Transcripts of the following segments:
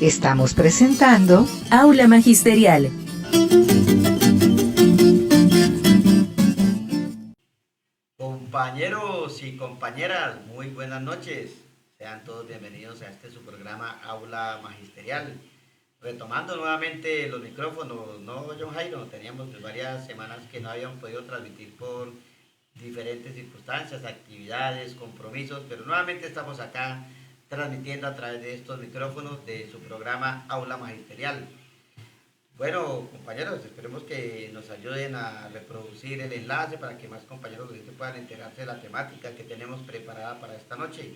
Estamos presentando Aula Magisterial. Compañeros y compañeras, muy buenas noches. Sean todos bienvenidos a su programa Aula Magisterial. Retomando nuevamente los micrófonos, ¿no, John Jairo? Teníamos varias semanas que no habíamos podido transmitir por diferentes circunstancias, actividades, compromisos, pero nuevamente estamos acá transmitiendo a través de estos micrófonos de su programa Aula Magisterial. Bueno, compañeros, esperemos que nos ayuden a reproducir el enlace para que más compañeros puedan enterarse de la temática que tenemos preparada para esta noche.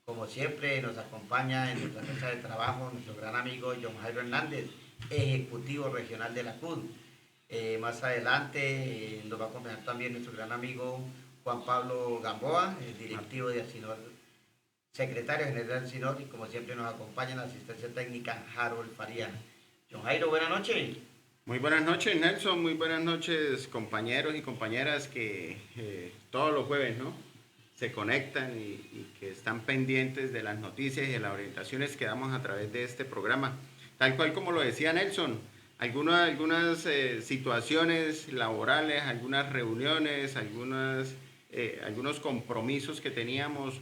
Como siempre, nos acompaña en nuestra mesa de trabajo nuestro gran amigo John Jairo Hernández, ejecutivo regional de la CUD. Más adelante nos va a acompañar también nuestro gran amigo Juan Pablo Gamboa, el directivo de Asinor, secretario general del SINOR, y como siempre nos acompaña en la asistencia técnica Harold Faría. John Jairo, buenas noches. Muy buenas noches, Nelson, muy buenas noches, compañeros y compañeras que todos los jueves, ¿no?, se conectan y que están pendientes de las noticias y de las orientaciones que damos a través de este programa. Tal cual como lo decía Nelson, algunas situaciones laborales, algunas reuniones, algunos compromisos que teníamos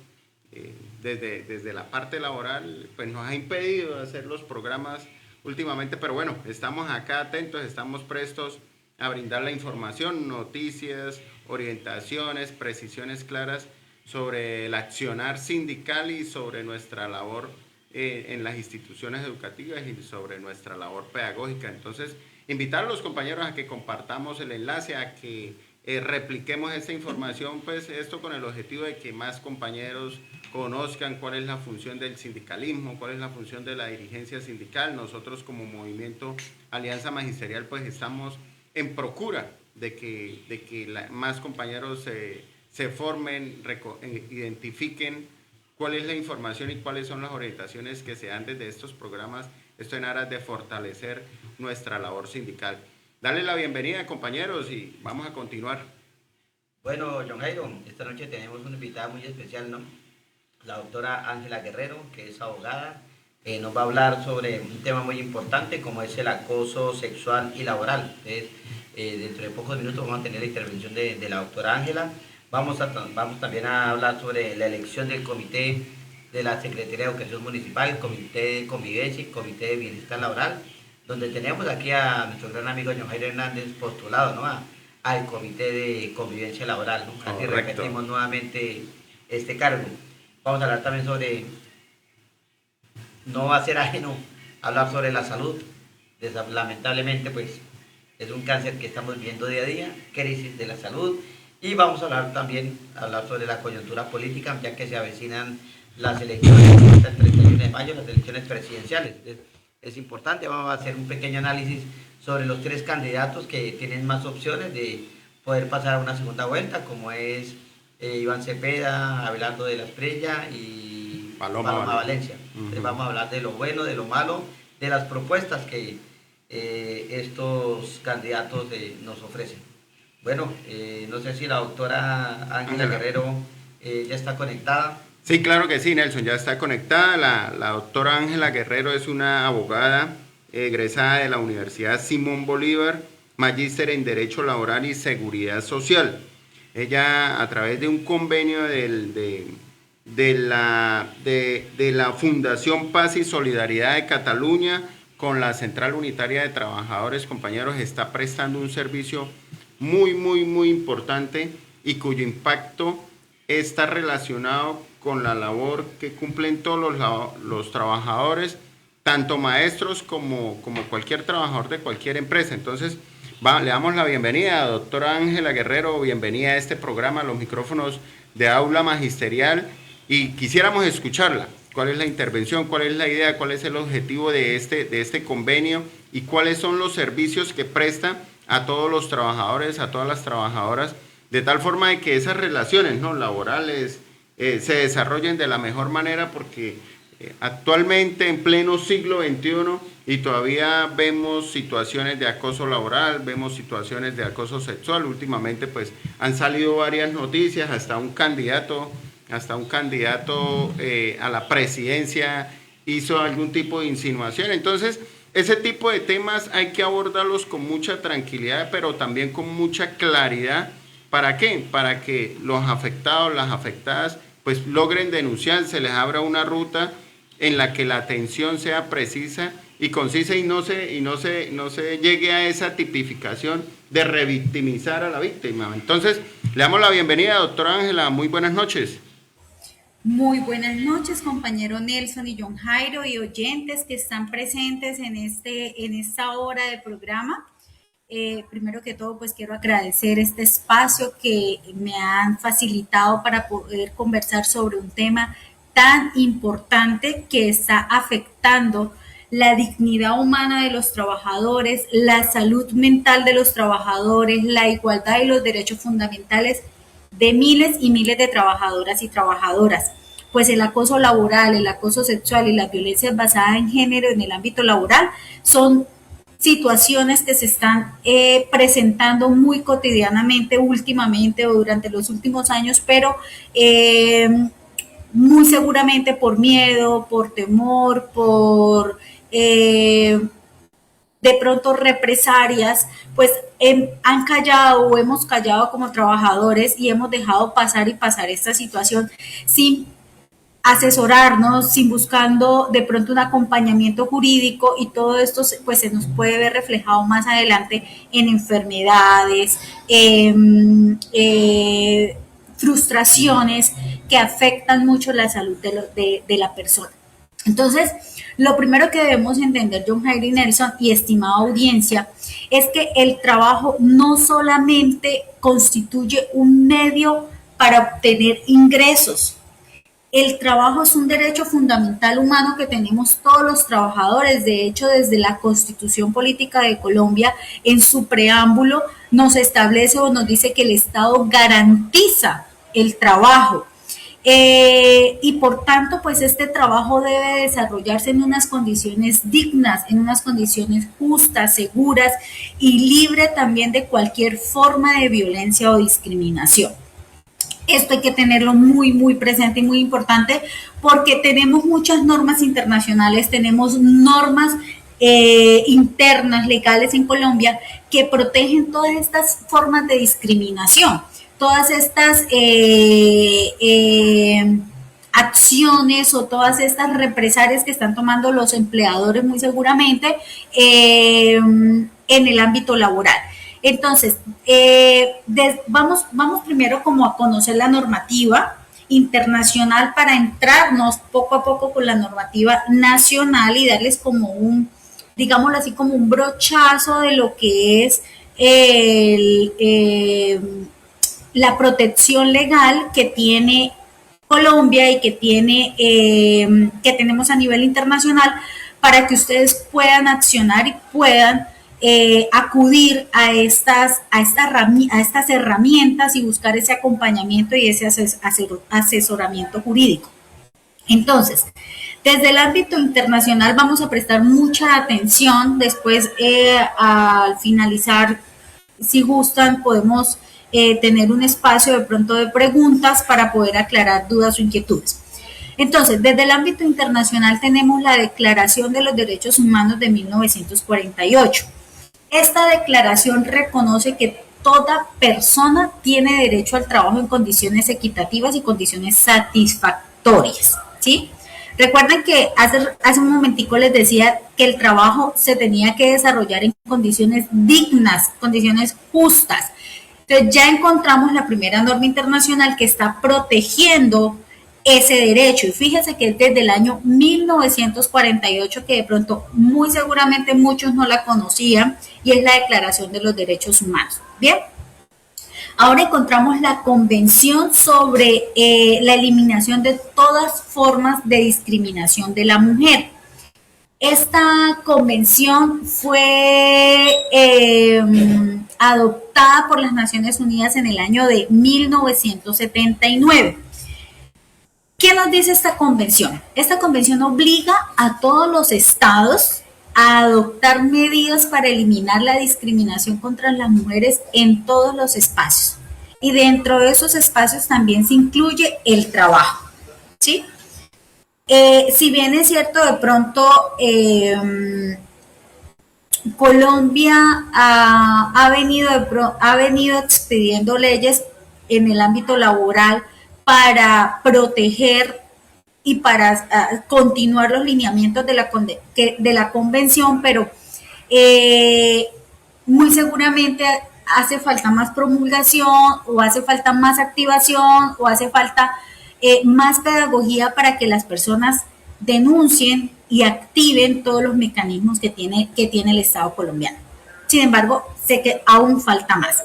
desde la parte laboral, pues nos ha impedido hacer los programas últimamente, pero bueno, estamos acá atentos, estamos prestos a brindar la información, noticias, orientaciones, precisiones claras sobre el accionar sindical y sobre nuestra labor en las instituciones educativas y sobre nuestra labor pedagógica. Entonces, invitar a los compañeros a que compartamos el enlace, a que repliquemos esta información, pues esto con el objetivo de que más compañeros conozcan cuál es la función del sindicalismo, cuál es la función de la dirigencia sindical. Nosotros como movimiento Alianza Magisterial pues estamos en procura de que más compañeros se formen, identifiquen cuál es la información y cuáles son las orientaciones que se dan desde estos programas, esto en aras de fortalecer nuestra labor sindical. Dale la bienvenida, compañeros, y vamos a continuar. Bueno, John Jairo, esta noche tenemos una invitada muy especial, ¿no? La doctora Ángela Guerrero, que es abogada, nos va a hablar sobre un tema muy importante como es el acoso sexual y laboral. Entonces, dentro de pocos minutos vamos a tener la intervención de la doctora Ángela. Vamos también a hablar sobre la elección del comité de la Secretaría de Educación Municipal, comité de convivencia y comité de bienestar laboral, donde tenemos aquí a nuestro gran amigo John Jairo Hernández postulado, ¿no?, al comité de convivencia laboral, ¿no? Así repetimos nuevamente este cargo. Vamos a hablar también sobre, no va a ser ajeno hablar sobre la salud. Lamentablemente pues es un cáncer que estamos viendo día a día, crisis de la salud, y vamos a hablar también sobre la coyuntura política, ya que se avecinan las elecciones, el 31 de mayo, las elecciones presidenciales. es importante. Vamos a hacer un pequeño análisis sobre los 3 candidatos que tienen más opciones de poder pasar a una segunda vuelta, como es Iván Cepeda, Abelardo de la Espriella y Paloma Valencia. Entonces vamos a hablar de lo bueno, de lo malo, de las propuestas que estos candidatos nos ofrecen. Bueno, no sé si la doctora Ángela Guerrero ya está conectada. Sí, claro que sí, Nelson, ya está conectada. La doctora Ángela Guerrero es una abogada egresada de la Universidad Simón Bolívar, magíster en Derecho Laboral y Seguridad Social. Ella, a través de un convenio de la Fundación Paz y Solidaridad de Cataluña con la Central Unitaria de Trabajadores, compañeros, está prestando un servicio muy importante y cuyo impacto está relacionado con la labor que cumplen todos los trabajadores, tanto maestros como cualquier trabajador de cualquier empresa. Entonces, le damos la bienvenida a doctora Ángela Guerrero, bienvenida a este programa, a los micrófonos de Aula Magisterial, y quisiéramos escucharla. ¿Cuál es la intervención? ¿Cuál es la idea? ¿Cuál es el objetivo de este convenio? ¿Y cuáles son los servicios que presta a todos los trabajadores, a todas las trabajadoras, de tal forma de que esas relaciones, ¿no?, laborales se desarrollen de la mejor manera? Porque actualmente, en pleno siglo XXI, y todavía vemos situaciones de acoso laboral, vemos situaciones de acoso sexual. Últimamente pues han salido varias noticias, hasta un candidato a la presidencia hizo algún tipo de insinuación. Entonces, ese tipo de temas hay que abordarlos con mucha tranquilidad, pero también con mucha claridad. ¿Para qué? Para que los afectados, las afectadas, pues logren denunciar, se les abra una ruta en la que la atención sea precisa y concisa, y no se llegue a esa tipificación de revictimizar a la víctima. Entonces, le damos la bienvenida, doctora Ángela. Muy buenas noches. Muy buenas noches, compañero Nelson y John Jairo, y oyentes que están presentes en esta hora de programa. Primero que todo, pues quiero agradecer este espacio que me han facilitado para poder conversar sobre un tema tan importante que está afectando la dignidad humana de los trabajadores, la salud mental de los trabajadores, la igualdad y los derechos fundamentales de miles y miles de trabajadoras y trabajadoras. Pues el acoso laboral, el acoso sexual y las violencias basadas en género en el ámbito laboral son situaciones que se están presentando muy cotidianamente últimamente o durante los últimos años, pero muy seguramente por miedo, por temor, por de pronto represalias, pues han callado o hemos callado como trabajadores y hemos dejado pasar esta situación sin asesorarnos, sin buscando de pronto un acompañamiento jurídico, y todo esto pues se nos puede ver reflejado más adelante en enfermedades, frustraciones que afectan mucho la salud de la persona. Entonces, lo primero que debemos entender, John Jairo y Nelson y estimada audiencia, es que el trabajo no solamente constituye un medio para obtener ingresos. El trabajo es un derecho fundamental humano que tenemos todos los trabajadores. De hecho, desde la Constitución Política de Colombia, en su preámbulo, nos establece o nos dice que el Estado garantiza el trabajo. Y por tanto, pues este trabajo debe desarrollarse en unas condiciones dignas, en unas condiciones justas, seguras y libre también de cualquier forma de violencia o discriminación. Esto hay que tenerlo muy presente y muy importante, porque tenemos muchas normas internacionales, tenemos normas internas, legales en Colombia, que protegen todas estas formas de discriminación, todas estas acciones o todas estas represalias que están tomando los empleadores muy seguramente en el ámbito laboral. Entonces, vamos primero como a conocer la normativa internacional para entrarnos poco a poco con la normativa nacional y darles como un, digámoslo así, como un brochazo de lo que es la protección legal que tiene Colombia y que tenemos a nivel internacional para que ustedes puedan accionar y puedan acudir a estas herramientas y buscar ese acompañamiento y ese asesoramiento jurídico. Entonces, desde el ámbito internacional vamos a prestar mucha atención. Después, al finalizar, si gustan, podemos tener un espacio de pronto de preguntas para poder aclarar dudas o inquietudes. Entonces, desde el ámbito internacional tenemos la Declaración de los Derechos Humanos de 1948. Esta declaración reconoce que toda persona tiene derecho al trabajo en condiciones equitativas y condiciones satisfactorias, ¿sí? Recuerden que hace un momentico les decía que el trabajo se tenía que desarrollar en condiciones dignas, condiciones justas. Entonces ya encontramos la primera norma internacional que está protegiendo ese derecho. Y fíjense que es desde el año 1948, que de pronto muy seguramente muchos no la conocían, y es la Declaración de los Derechos Humanos. Bien. Ahora encontramos la Convención sobre la eliminación de todas formas de discriminación de la mujer. Esta convención fue adoptada por las Naciones Unidas en el año de 1979. ¿Qué nos dice esta convención? Esta convención obliga a todos los estados a adoptar medidas para eliminar la discriminación contra las mujeres en todos los espacios. Y dentro de esos espacios también se incluye el trabajo, ¿sí? Si bien es cierto, de pronto Colombia ha venido expidiendo leyes en el ámbito laboral para proteger y para continuar los lineamientos de la convención, pero muy seguramente hace falta más promulgación, o hace falta más activación, o hace falta más pedagogía para que las personas denuncien y activen todos los mecanismos que tiene el Estado colombiano. Sin embargo, sé que aún falta más.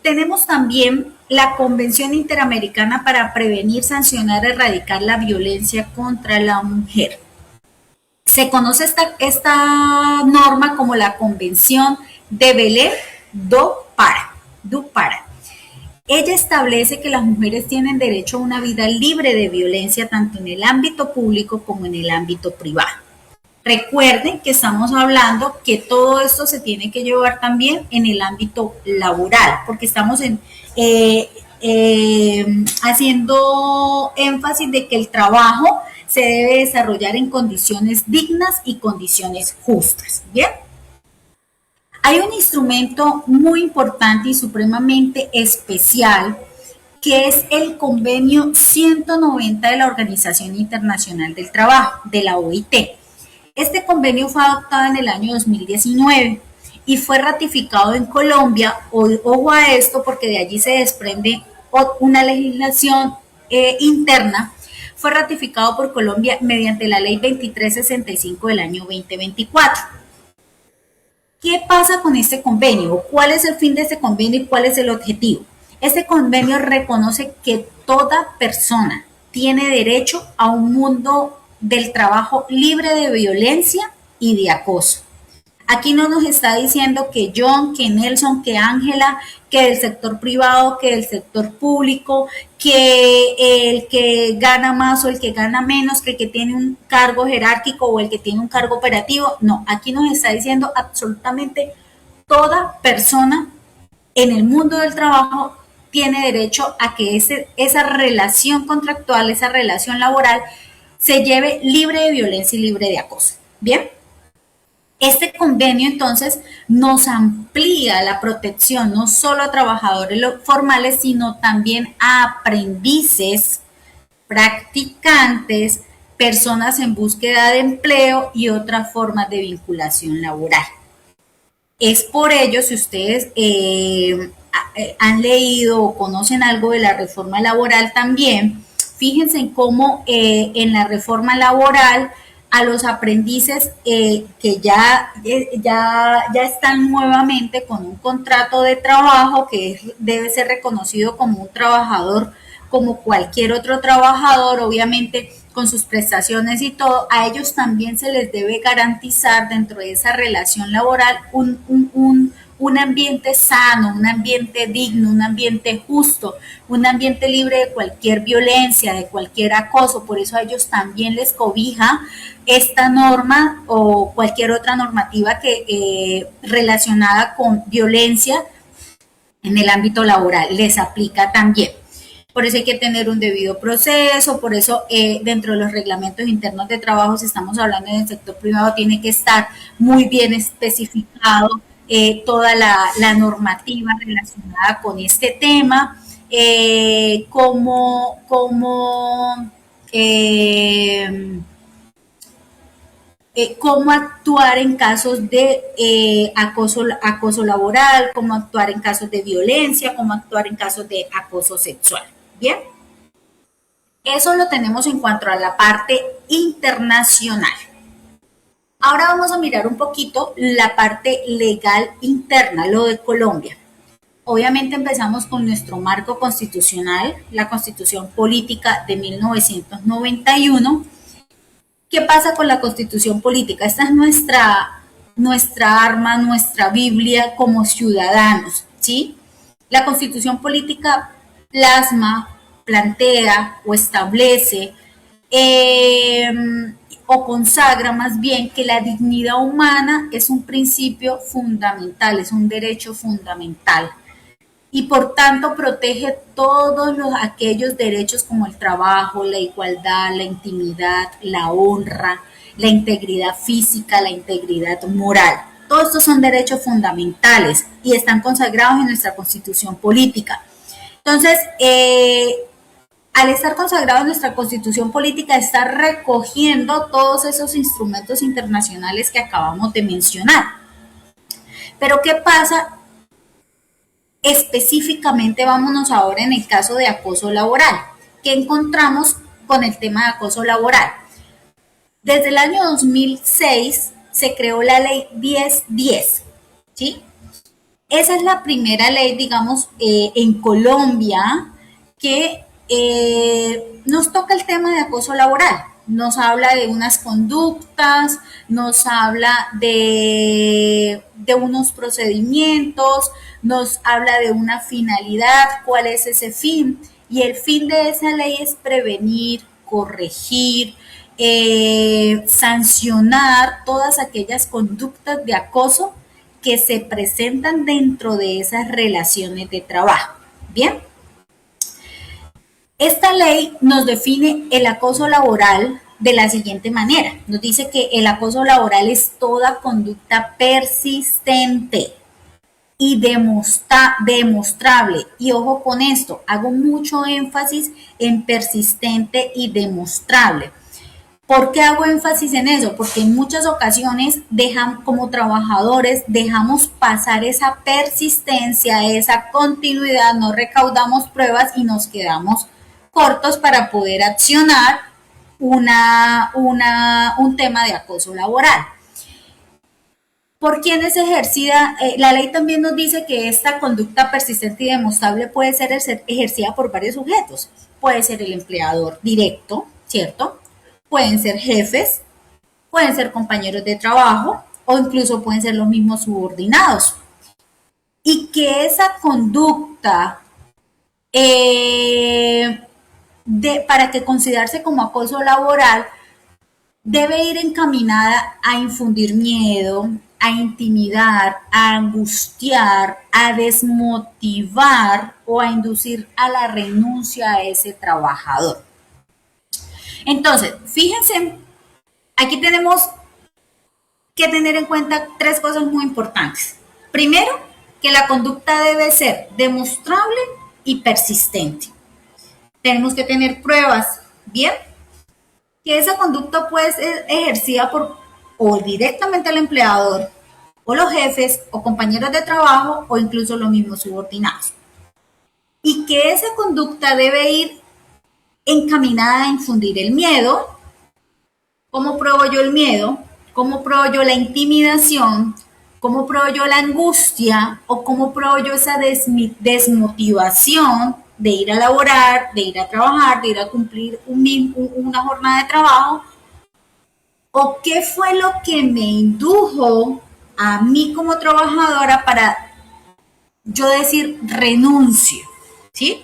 Tenemos también la Convención Interamericana para prevenir, sancionar, erradicar la violencia contra la mujer. Se conoce esta norma como la Convención de Belém do Pará. Ella establece que las mujeres tienen derecho a una vida libre de violencia tanto en el ámbito público como en el ámbito privado. Recuerden que estamos hablando que todo esto se tiene que llevar también en el ámbito laboral, porque estamos haciendo énfasis de que el trabajo se debe desarrollar en condiciones dignas y condiciones justas. ¿Bien? Hay un instrumento muy importante y supremamente especial que es el convenio 190 de la Organización Internacional del Trabajo, de la OIT. Este convenio fue adoptado en el año 2019 y fue ratificado en Colombia. Ojo a esto, porque de allí se desprende una legislación interna. Fue ratificado por Colombia mediante la ley 2365 del año 2024. ¿Qué pasa con este convenio? ¿Cuál es el fin de este convenio y cuál es el objetivo? Este convenio reconoce que toda persona tiene derecho a un mundo del trabajo libre de violencia y de acoso. Aquí no nos está diciendo que John, que Nelson, que Ángela, que del sector privado, que del sector público, que el que gana más o el que gana menos, que el que tiene un cargo jerárquico o el que tiene un cargo operativo. No, aquí nos está diciendo absolutamente toda persona en el mundo del trabajo tiene derecho a que esa relación contractual, esa relación laboral, se lleve libre de violencia y libre de acoso. ¿Bien? Este convenio entonces nos amplía la protección no solo a trabajadores formales, sino también a aprendices, practicantes, personas en búsqueda de empleo y otras formas de vinculación laboral. Es por ello, si ustedes han leído o conocen algo de la reforma laboral también, fíjense en cómo en la reforma laboral a los aprendices que ya están nuevamente con un contrato de trabajo que debe ser reconocido como un trabajador, como cualquier otro trabajador, obviamente con sus prestaciones y todo, a ellos también se les debe garantizar dentro de esa relación laboral un ambiente sano, un ambiente digno, un ambiente justo, un ambiente libre de cualquier violencia, de cualquier acoso. Por eso a ellos también les cobija esta norma o cualquier otra normativa que relacionada con violencia en el ámbito laboral les aplica también. Por eso hay que tener un debido proceso, por eso dentro de los reglamentos internos de trabajo, si estamos hablando del sector privado, tiene que estar muy bien especificado toda la normativa relacionada con este tema, cómo actuar en casos de acoso laboral, cómo actuar en casos de violencia, cómo actuar en casos de acoso sexual. Bien, eso lo tenemos en cuanto a la parte internacional. Ahora vamos a mirar un poquito la parte legal interna, lo de Colombia. Obviamente empezamos con nuestro marco constitucional, la Constitución Política de 1991. ¿Qué pasa con la Constitución Política? Esta es nuestra arma, nuestra Biblia como ciudadanos, ¿sí? La Constitución Política plasma, plantea o establece o consagra más bien que la dignidad humana es un principio fundamental, es un derecho fundamental y por tanto protege todos aquellos derechos como el trabajo, la igualdad, la intimidad, la honra, la integridad física, la integridad moral. Todos estos son derechos fundamentales y están consagrados en nuestra Constitución Política. Entonces, al estar consagrado en nuestra Constitución Política, está recogiendo todos esos instrumentos internacionales que acabamos de mencionar. Pero, ¿qué pasa? Específicamente, vámonos ahora en el caso de acoso laboral. ¿Qué encontramos con el tema de acoso laboral? Desde el año 2006 se creó la ley 1010, ¿sí? Esa es la primera ley, digamos, en Colombia que nos toca el tema de acoso laboral. Nos habla de unas conductas, nos habla de unos procedimientos, nos habla de una finalidad, cuál es ese fin. Y el fin de esa ley es prevenir, corregir, sancionar todas aquellas conductas de acoso que se presentan dentro de esas relaciones de trabajo. Bien. Esta ley nos define el acoso laboral de la siguiente manera. Nos dice que el acoso laboral es toda conducta persistente y demostrable. Y ojo con esto, hago mucho énfasis en persistente y demostrable. ¿Por qué hago énfasis en eso? Porque en muchas ocasiones como trabajadores dejamos pasar esa persistencia, esa continuidad, no recaudamos pruebas y nos quedamos cortos para poder accionar un tema de acoso laboral. ¿Por quién es ejercida? La ley también nos dice que esta conducta persistente y demostrable puede ser ejercida por varios sujetos. Puede ser el empleador directo, ¿cierto? Pueden ser jefes, pueden ser compañeros de trabajo o incluso pueden ser los mismos subordinados. Y que esa conducta, para que considerarse como acoso laboral, debe ir encaminada a infundir miedo, a intimidar, a angustiar, a desmotivar o a inducir a la renuncia a ese trabajador. Entonces, fíjense, aquí tenemos que tener en cuenta tres cosas muy importantes. Primero, que la conducta debe ser demostrable y persistente. Tenemos que tener pruebas, ¿bien? Que esa conducta puede ser ejercida por o directamente el empleador, o los jefes, o compañeros de trabajo, o incluso los mismos subordinados. Y que esa conducta debe ir encaminada a infundir el miedo. ¿Cómo pruebo yo el miedo? ¿Cómo pruebo yo la intimidación? ¿Cómo pruebo yo la angustia? ¿O cómo pruebo yo esa desmotivación de ir a laborar, de ir a trabajar, de ir a cumplir una jornada de trabajo, o qué fue lo que me indujo a mí como trabajadora para yo decir renuncio, ¿sí?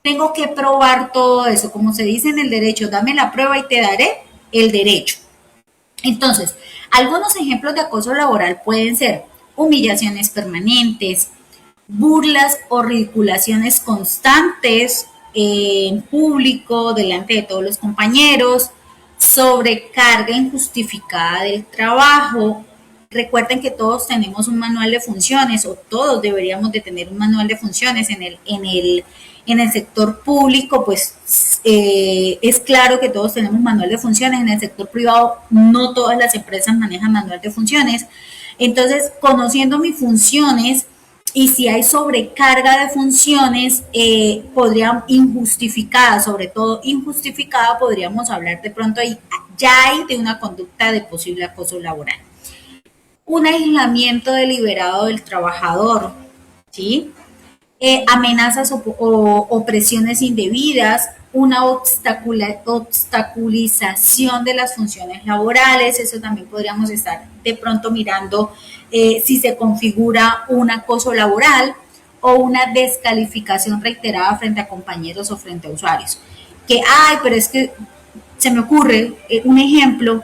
Tengo que probar todo eso, como se dice en el derecho, dame la prueba y te daré el derecho. Entonces, algunos ejemplos de acoso laboral pueden ser humillaciones permanentes, burlas o ridiculaciones constantes en público, delante de todos los compañeros, sobrecarga injustificada del trabajo. Recuerden que todos tenemos un manual de funciones, o todos deberíamos de tener un manual de funciones en el sector público, pues es claro que todos tenemos manual de funciones. En el sector privado no todas las empresas manejan manual de funciones. Entonces, conociendo mis funciones, y si hay sobrecarga de funciones, podría injustificada, sobre todo injustificada, podríamos hablar de pronto ahí, ya hay de una conducta de posible acoso laboral. Un aislamiento deliberado del trabajador, ¿sí? Amenazas o presiones indebidas, una obstaculización de las funciones laborales. Eso también podríamos estar de pronto mirando si se configura un acoso laboral, o una descalificación reiterada frente a compañeros o frente a usuarios. Que, ay, pero es que se me ocurre un ejemplo,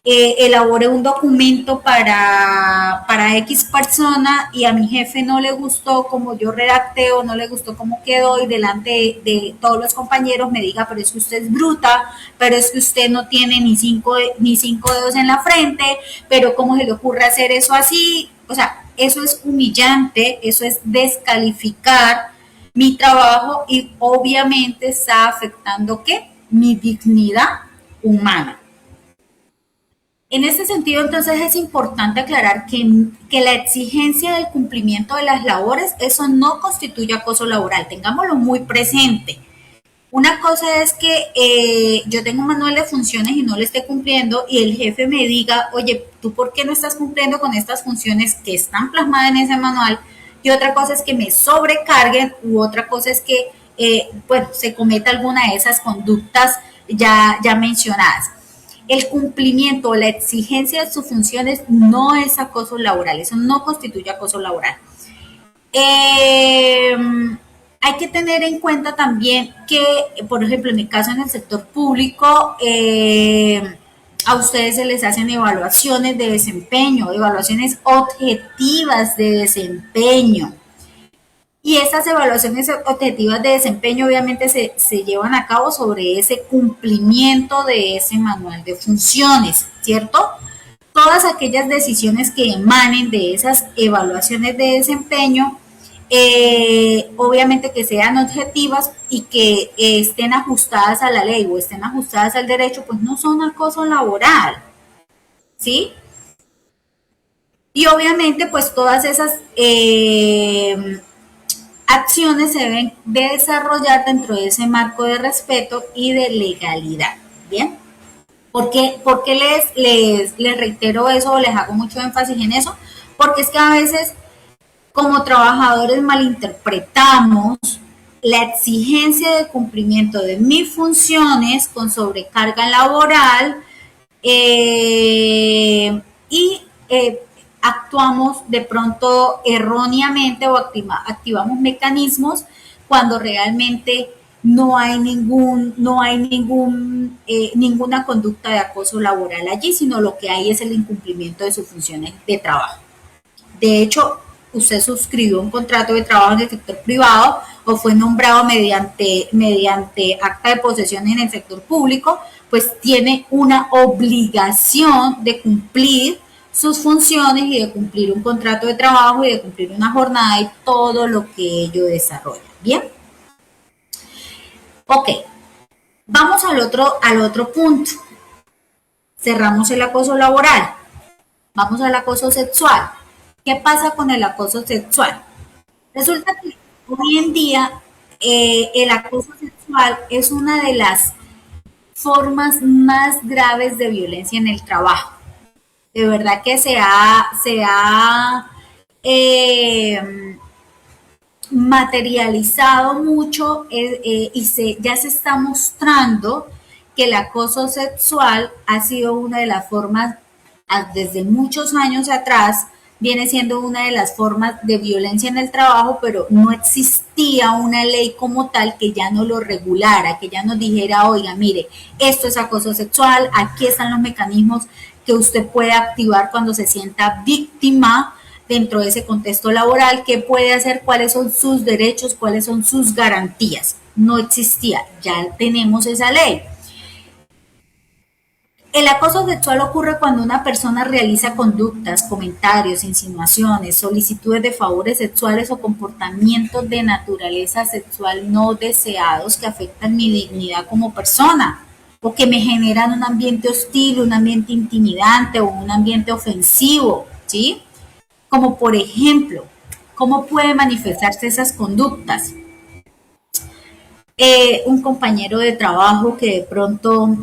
elaboré un documento para X persona y a mi jefe no le gustó como yo redacté, o no le gustó cómo quedó, y delante de todos los compañeros me diga, pero es que usted es bruta, pero es que usted no tiene ni cinco dedos en la frente, pero cómo se le ocurre hacer eso así. O sea, eso es humillante, eso es descalificar mi trabajo, y obviamente está afectando, ¿qué? Mi dignidad humana. En este sentido, entonces, es importante aclarar que la exigencia del cumplimiento de las labores, eso no constituye acoso laboral. Tengámoslo muy presente. Una cosa es que yo tengo un manual de funciones y no lo esté cumpliendo, y el jefe me diga, oye, ¿tú por qué no estás cumpliendo con estas funciones que están plasmadas en ese manual? Y otra cosa es que me sobrecarguen, u otra cosa es que bueno, se cometa alguna de esas conductas ya mencionadas. El cumplimiento o la exigencia de sus funciones no es acoso laboral, eso no constituye acoso laboral. Hay que tener en cuenta también que, por ejemplo, en mi caso en el sector público, a ustedes se les hacen evaluaciones de desempeño, evaluaciones objetivas de desempeño. Y estas evaluaciones objetivas de desempeño obviamente se llevan a cabo sobre ese cumplimiento de ese manual de funciones, ¿cierto? Todas aquellas decisiones que emanen de esas evaluaciones de desempeño, obviamente que sean objetivas y que estén ajustadas a la ley o estén ajustadas al derecho, pues no son acoso laboral, ¿sí? Y obviamente pues todas esas acciones se deben de desarrollar dentro de ese marco de respeto y de legalidad, ¿bien? ¿Por qué les reitero eso, o les hago mucho énfasis en eso? Porque es que a veces como trabajadores malinterpretamos la exigencia de cumplimiento de mis funciones con sobrecarga laboral, y actuamos de pronto erróneamente, o activamos mecanismos cuando realmente no hay ninguna conducta de acoso laboral allí, sino lo que hay es el incumplimiento de sus funciones de trabajo. De hecho, usted suscribió un contrato de trabajo en el sector privado o fue nombrado mediante acta de posesión en el sector público, pues tiene una obligación de cumplir sus funciones y de cumplir un contrato de trabajo y de cumplir una jornada y todo lo que ello desarrolla. ¿Bien? Ok, vamos al otro punto. Cerramos el acoso laboral. Vamos al acoso sexual. ¿Qué pasa con el acoso sexual? Resulta que hoy en día el acoso sexual es una de las formas más graves de violencia en el trabajo. De verdad que se ha materializado mucho ya se está mostrando que el acoso sexual ha sido una de las formas, desde muchos años atrás, viene siendo una de las formas de violencia en el trabajo, pero no existía una ley como tal que ya no lo regulara, que ya nos dijera, oiga, mire, esto es acoso sexual, aquí están los mecanismos que usted puede activar cuando se sienta víctima dentro de ese contexto laboral, qué puede hacer, cuáles son sus derechos, cuáles son sus garantías. No existía, ya tenemos esa ley. El acoso sexual ocurre cuando una persona realiza conductas, comentarios, insinuaciones, solicitudes de favores sexuales o comportamientos de naturaleza sexual no deseados que afectan mi dignidad como persona o que me generan un ambiente hostil, un ambiente intimidante o un ambiente ofensivo, ¿sí? Como por ejemplo, ¿cómo pueden manifestarse esas conductas? Un compañero de trabajo que de pronto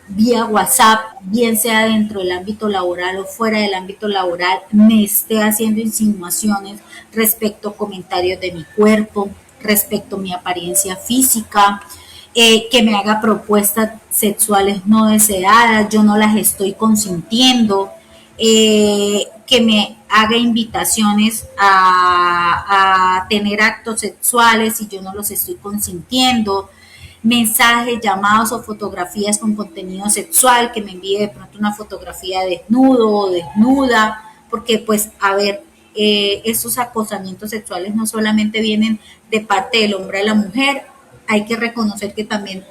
vía WhatsApp, bien sea dentro del ámbito laboral o fuera del ámbito laboral, me esté haciendo insinuaciones respecto a comentarios de mi cuerpo, respecto a mi apariencia física, que me haga propuestas sexuales no deseadas, yo no las estoy consintiendo, que me haga invitaciones a tener actos sexuales y yo no los estoy consintiendo, mensajes, llamados o fotografías con contenido sexual, que me envíe de pronto una fotografía de desnudo o desnuda, porque pues a ver, estos acosamientos sexuales no solamente vienen de parte del hombre a la mujer, hay que reconocer que también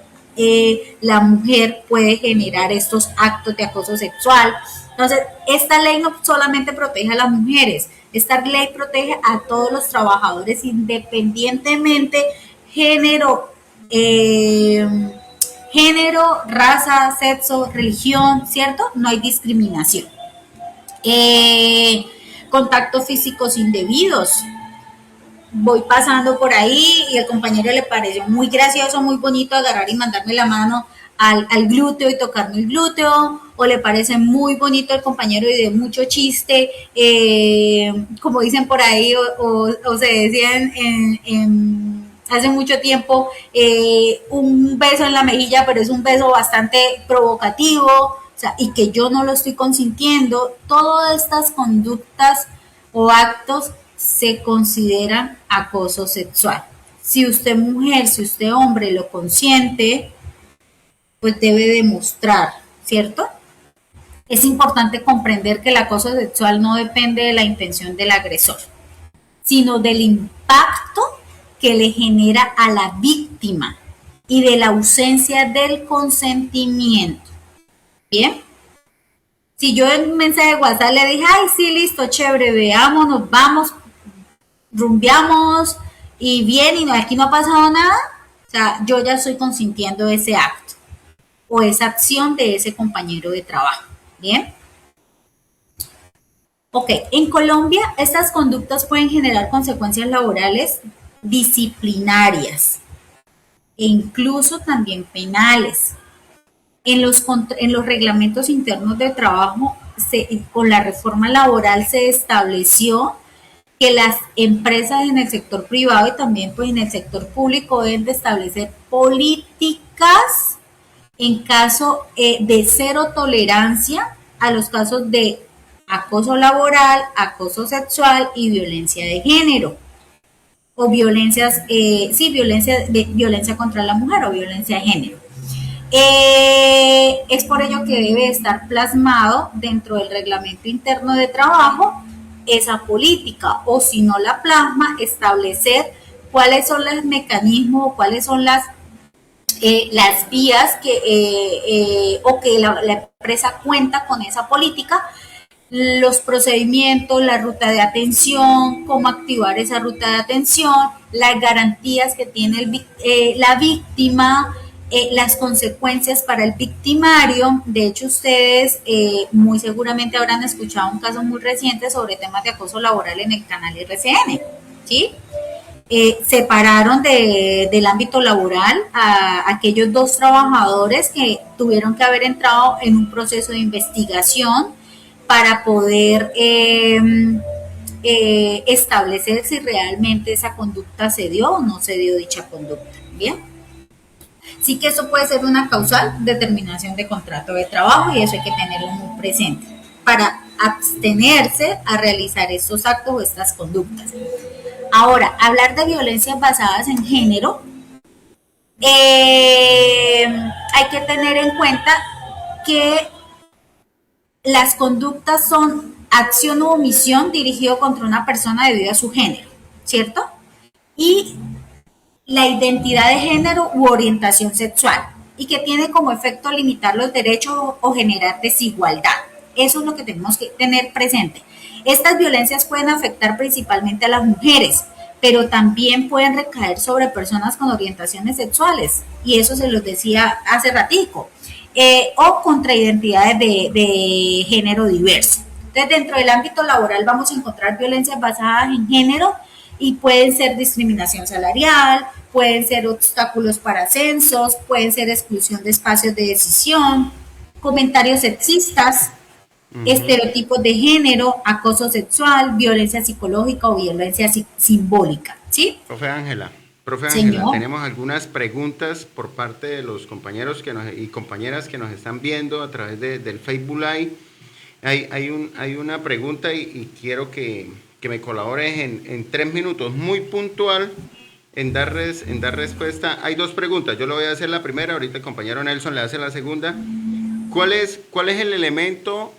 la mujer puede generar estos actos de acoso sexual. Entonces, esta ley no solamente protege a las mujeres, esta ley protege a todos los trabajadores independientemente género, raza, sexo, religión, ¿cierto? No hay discriminación. Contactos físicos indebidos. Voy pasando por ahí y el compañero le pareció muy gracioso, muy bonito agarrar y mandarme la mano al glúteo y tocarme el glúteo, o le parece muy bonito el compañero y de mucho chiste, como dicen por ahí, o se decían hace mucho tiempo, un beso en la mejilla, pero es un beso bastante provocativo, o sea, y que yo no lo estoy consintiendo. Todas estas conductas o actos se consideran acoso sexual. Si usted mujer, si usted hombre lo consiente, pues debe demostrar, ¿cierto? Es importante comprender que el acoso sexual no depende de la intención del agresor, sino del impacto que le genera a la víctima y de la ausencia del consentimiento. ¿Bien? Si yo en un mensaje de WhatsApp le dije, ay, sí, listo, chévere, veámonos, vamos, rumbeamos y bien, y aquí no ha pasado nada, o sea, yo ya estoy consintiendo ese acto o esa acción de ese compañero de trabajo. ¿Bien? Ok, en Colombia estas conductas pueden generar consecuencias laborales disciplinarias e incluso también penales. En los reglamentos internos de trabajo, con la reforma laboral se estableció que las empresas en el sector privado y también pues en el sector público deben de establecer políticas en caso de cero tolerancia a los casos de acoso laboral, acoso sexual y violencia de género. O violencia contra la mujer o violencia de género. Es por ello que debe estar plasmado dentro del reglamento interno de trabajo esa política, o si no la plasma, establecer cuáles son los mecanismos, cuáles son las vías o que la empresa cuenta con esa política, los procedimientos, la ruta de atención, cómo activar esa ruta de atención, las garantías que tiene la víctima, las consecuencias para el victimario. De hecho, ustedes muy seguramente habrán escuchado un caso muy reciente sobre temas de acoso laboral en el canal RCN, ¿sí? Separaron del ámbito laboral a aquellos dos trabajadores que tuvieron que haber entrado en un proceso de investigación para poder establecer si realmente esa conducta se dio o no se dio dicha conducta. Bien. Sí que eso puede ser una causal de terminación de contrato de trabajo y eso hay que tenerlo muy presente para abstenerse a realizar estos actos o estas conductas. Ahora, hablar de violencias basadas en género, hay que tener en cuenta que las conductas son acción u omisión dirigido contra una persona debido a su género, ¿cierto? Y la identidad de género u orientación sexual y que tiene como efecto limitar los derechos o generar desigualdad. Eso es lo que tenemos que tener presente. Estas violencias pueden afectar principalmente a las mujeres, pero también pueden recaer sobre personas con orientaciones sexuales, y eso se los decía hace ratico, o contra identidades de género diverso. Entonces, dentro del ámbito laboral vamos a encontrar violencias basadas en género y pueden ser discriminación salarial, pueden ser obstáculos para ascensos, pueden ser exclusión de espacios de decisión, comentarios sexistas, estereotipos de género, acoso sexual, violencia psicológica o violencia simbólica, ¿sí? Profe Ángela, Señor. tenemos algunas preguntas por parte de los compañeros y compañeras que nos están viendo a través del Facebook Live. Hay una pregunta y quiero que me colabores en 3 minutos, muy puntual, en dar respuesta. Hay 2 preguntas, yo le voy a hacer la primera, ahorita el compañero Nelson le hace la segunda. ¿Cuál es el elemento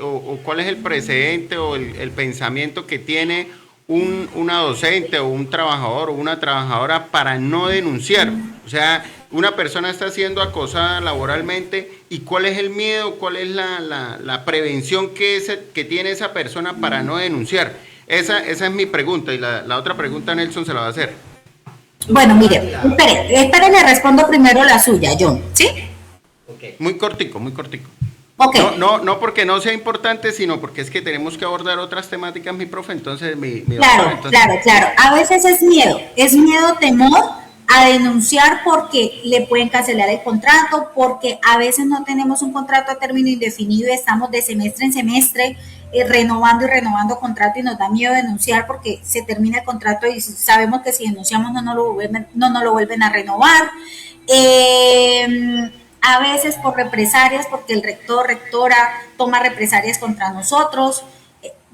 o cuál es el precedente o el pensamiento que tiene una docente o un trabajador o una trabajadora para no denunciar? O sea, una persona está siendo acosada laboralmente y cuál es el miedo, cuál es la prevención que tiene esa persona para no denunciar. Esa es mi pregunta y la otra pregunta Nelson se la va a hacer. Bueno, mire, espere, le respondo primero la suya, John, ¿sí? Okay. Muy cortico, muy cortico. Okay. No porque no sea importante, sino porque es que tenemos que abordar otras temáticas, mi profe, entonces Claro. A veces es miedo, temor a denunciar porque le pueden cancelar el contrato, porque a veces no tenemos un contrato a término indefinido y estamos de semestre en semestre renovando contrato y nos da miedo denunciar porque se termina el contrato y sabemos que si denunciamos no nos lo vuelven a renovar. A veces por represalias, porque el rectora toma represalias contra nosotros.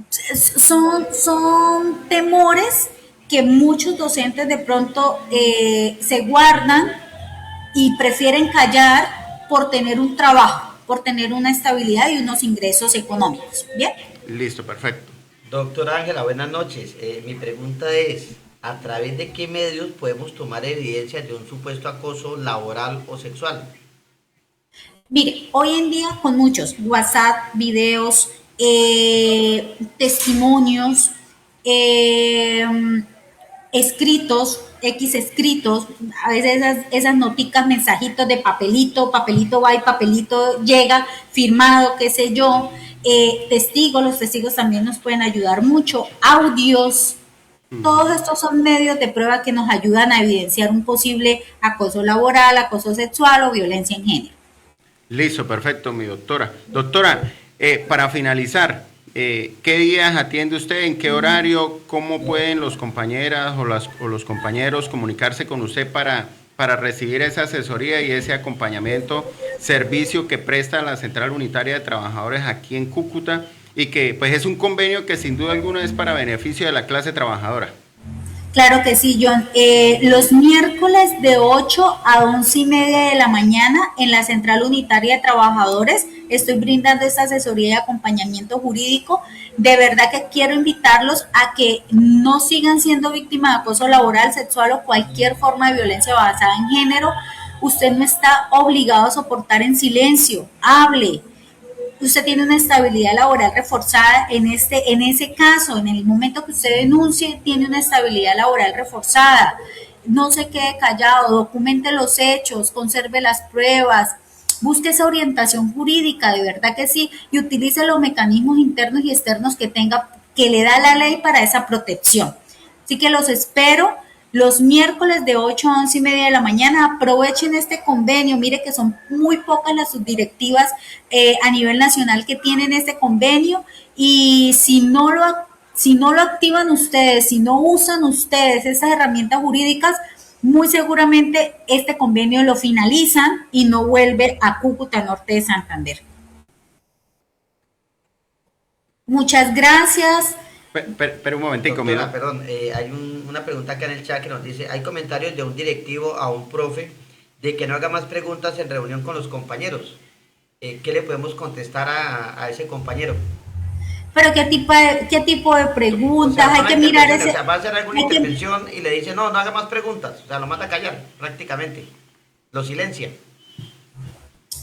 Son temores que muchos docentes de pronto se guardan y prefieren callar por tener un trabajo, por tener una estabilidad y unos ingresos económicos. ¿Bien? Listo, perfecto. Doctora Ángela, buenas noches. Mi pregunta es, ¿a través de qué medios podemos tomar evidencias de un supuesto acoso laboral o sexual? Mire, hoy en día con muchos, WhatsApp, videos, testimonios, escritos, a veces esas noticas, mensajitos de papelito va y papelito llega, firmado, qué sé yo, los testigos también nos pueden ayudar mucho, audios, todos estos son medios de prueba que nos ayudan a evidenciar un posible acoso laboral, acoso sexual o violencia en género. Listo, perfecto, mi doctora. Doctora, para finalizar, ¿qué días atiende usted? ¿En qué horario? ¿Cómo pueden los compañeras o los compañeros comunicarse con usted para recibir esa asesoría y ese acompañamiento, servicio que presta la Central Unitaria de Trabajadores aquí en Cúcuta y que pues es un convenio que sin duda alguna es para beneficio de la clase trabajadora? Claro que sí, John. Los miércoles de 8 a 11:30 de la mañana en la Central Unitaria de Trabajadores estoy brindando esta asesoría y acompañamiento jurídico. De verdad que quiero invitarlos a que no sigan siendo víctimas de acoso laboral, sexual o cualquier forma de violencia basada en género. Usted no está obligado a soportar en silencio. Hable. Usted tiene una estabilidad laboral reforzada en ese caso, en el momento que usted denuncie, tiene una estabilidad laboral reforzada. No se quede callado, documente los hechos, conserve las pruebas, busque esa orientación jurídica, de verdad que sí, y utilice los mecanismos internos y externos que le da la ley para esa protección. Así que los espero los miércoles de 8 a 11:30 de la mañana. Aprovechen este convenio. Mire que son muy pocas las subdirectivas a nivel nacional que tienen este convenio y si no lo Si no lo activan ustedes, si no usan ustedes esas herramientas jurídicas, muy seguramente este convenio lo finalizan y no vuelve a Cúcuta Norte de Santander. Muchas gracias. Pero un momentico, Doctora, mira. perdón, hay una pregunta acá en el chat que nos dice, hay comentarios de un directivo a un profe de que no haga más preguntas en reunión con los compañeros. ¿Qué le podemos contestar a ese compañero? Pero qué tipo de O preguntas, sea, hay una que mirar intervención, ese, o sea, va a hacer alguna hay que, intervención y le dice, no, no haga más preguntas. O sea, lo manda a callar, prácticamente. Lo silencia.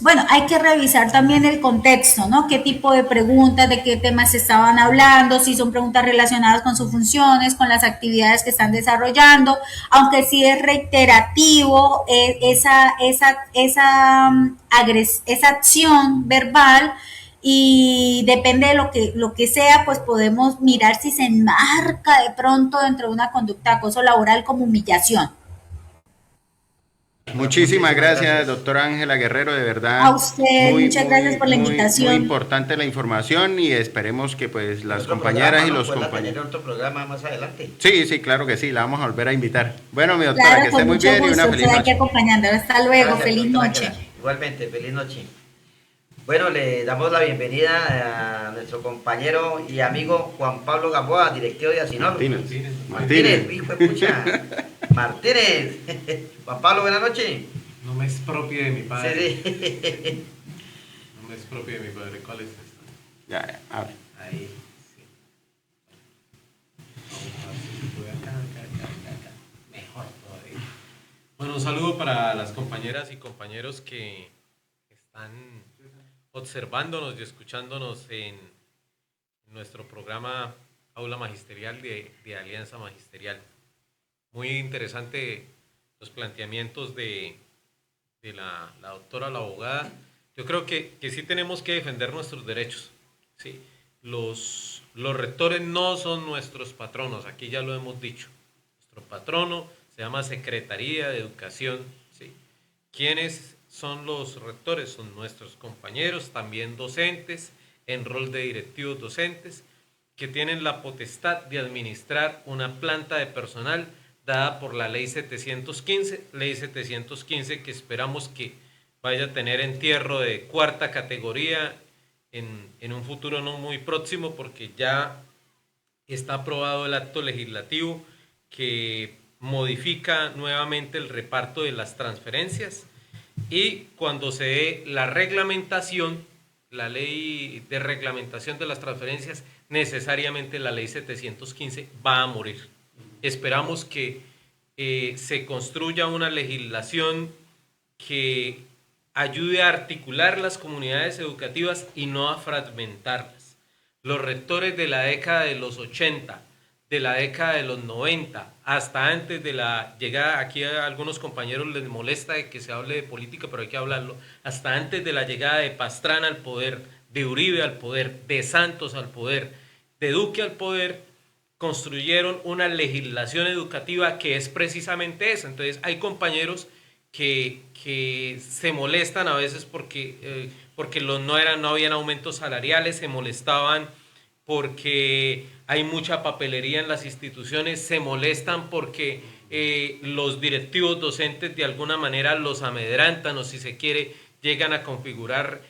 bueno, hay que revisar también el contexto, ¿no? Qué tipo de preguntas, de qué temas se estaban hablando, si son preguntas relacionadas con sus funciones, con las actividades que están desarrollando, aunque sí es reiterativo esa acción verbal y depende de lo que sea, pues podemos mirar si se enmarca de pronto dentro de una conducta de acoso laboral como humillación. Muchísimas gracias, doctora Ángela Guerrero, de A verdad, usted, muy, muchas gracias muy, por la muy, muy invitación. importante la información y esperemos que pues En las otro compañeras programa, y ¿no? los Pueda tener compañeros... otro programa más adelante. Sí, sí, claro que sí, la vamos a volver a invitar. Bueno, mi doctora, Claro, que esté con muy mucho bien y una gusto. feliz Estoy aquí noche. acompañando. Hasta luego. Gracias, Feliz doctora noche. Ángela. Igualmente, feliz noche. Bueno, le damos la bienvenida a nuestro compañero y amigo Juan Pablo Gamboa, directivo de Asinor. Martínez, hijo de pucha. Martínez. Juan Pablo, buenas noches. No me expropie de mi padre. Sí, sí. No me expropie de mi padre. ¿Cuál es esta? Ya, ya, abre. Ahí, sí. Vamos a ver si se puede acá. Mejor todavía. Bueno, un saludo para las compañeras y compañeros que están observándonos y escuchándonos en nuestro programa Aula Magisterial de Alianza Magisterial. Muy interesante los planteamientos de la doctora, la abogada. Yo creo que sí tenemos que defender nuestros derechos. Sí. Los rectores no son nuestros patronos, aquí ya lo hemos dicho. Nuestro patrono se llama Secretaría de Educación. Sí. ¿Quiénes son los rectores? Son nuestros compañeros, también docentes, en rol de directivos docentes, que tienen la potestad de administrar una planta de personal dada por la ley 715 que esperamos que vaya a tener entierro de cuarta categoría en un futuro no muy próximo, porque ya está aprobado el acto legislativo que modifica nuevamente el reparto de las transferencias, y cuando se dé la reglamentación, la ley de reglamentación de las transferencias, necesariamente la ley 715 va a morir. Esperamos que se construya una legislación que ayude a articular las comunidades educativas y no a fragmentarlas. Los rectores de la década de los 80, de la década de los 90, hasta antes de la llegada, aquí a algunos compañeros les molesta de que se hable de política, pero hay que hablarlo, hasta antes de la llegada de Pastrana al poder, de Uribe al poder, de Santos al poder, de Duque al poder, construyeron una legislación educativa que es precisamente esa. Entonces hay compañeros que se molestan a veces porque no habían aumentos salariales, se molestaban porque hay mucha papelería en las instituciones, se molestan porque los directivos docentes de alguna manera los amedrantan, o si se quiere llegan a configurar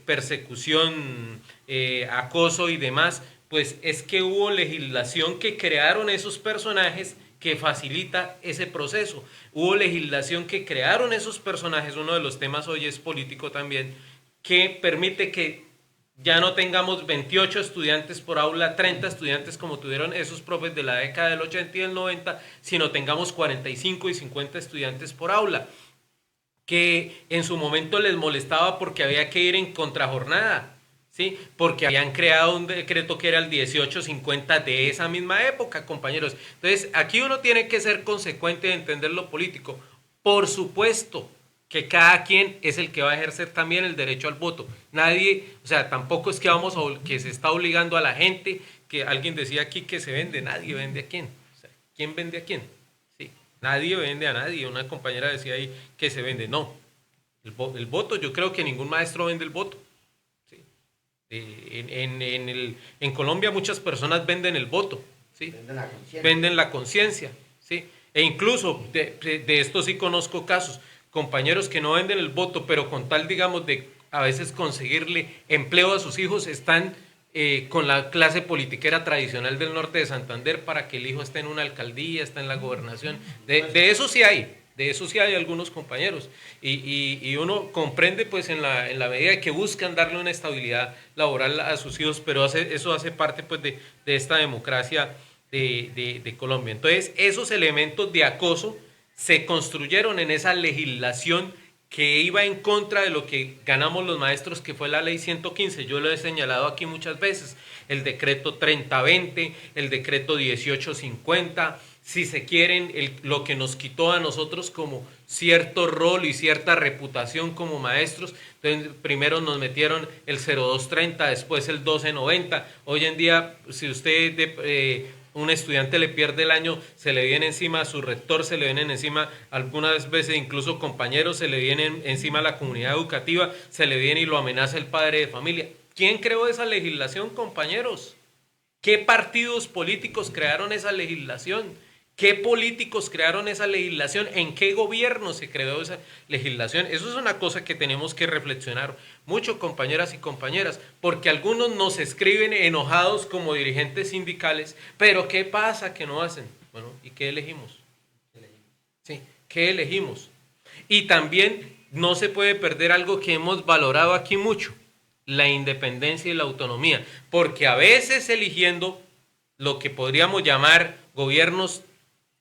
persecución, acoso y demás. Pues es que hubo legislación que crearon esos personajes que facilita ese proceso. Hubo legislación que crearon esos personajes, uno de los temas hoy es político también, que permite que ya no tengamos 28 estudiantes por aula, 30 estudiantes como tuvieron esos profes de la década del 80 y del 90, sino tengamos 45 y 50 estudiantes por aula, que en su momento les molestaba porque había que ir en contrajornada. ¿Sí? Porque habían creado un decreto que era el 1850 de esa misma época, compañeros. Entonces, aquí uno tiene que ser consecuente de entender lo político. Por supuesto que cada quien es el que va a ejercer también el derecho al voto. Nadie, o sea, tampoco es que que se está obligando a la gente, que alguien decía aquí que se vende, nadie vende a quién. O sea, ¿quién vende a quién? Sí, nadie vende a nadie. Una compañera decía ahí que se vende. No, el voto, yo creo que ningún maestro vende el voto. En Colombia muchas personas venden el voto, ¿sí? Venden la conciencia, ¿sí? E incluso de esto sí conozco casos, compañeros que no venden el voto, pero con tal, digamos, de a veces conseguirle empleo a sus hijos, están con la clase politiquera tradicional del norte de Santander para que el hijo esté en una alcaldía, esté en la gobernación. De eso sí hay. De eso sí hay algunos compañeros y uno comprende pues en la medida que buscan darle una estabilidad laboral a sus hijos, pero eso hace parte pues de esta democracia de Colombia. Entonces esos elementos de acoso se construyeron en esa legislación que iba en contra de lo que ganamos los maestros, que fue la ley 115, yo lo he señalado aquí muchas veces, el decreto 3020, el decreto 1850, si se quieren, lo que nos quitó a nosotros como cierto rol y cierta reputación como maestros. Entonces, primero nos metieron el 0230, después el 1290. Hoy en día, si usted, un estudiante le pierde el año, se le viene encima a su rector, se le vienen encima algunas veces incluso compañeros, se le viene encima a la comunidad educativa, se le viene y lo amenaza el padre de familia. ¿Quién creó esa legislación, compañeros? ¿Qué partidos políticos crearon esa legislación? ¿Qué políticos crearon esa legislación? ¿En qué gobierno se creó esa legislación? Eso es una cosa que tenemos que reflexionar mucho, compañeras y compañeras, porque algunos nos escriben enojados como dirigentes sindicales, pero ¿qué pasa que no hacen? Bueno, ¿y qué elegimos? Sí, ¿qué elegimos? Y también no se puede perder algo que hemos valorado aquí mucho, la independencia y la autonomía, porque a veces eligiendo lo que podríamos llamar gobiernos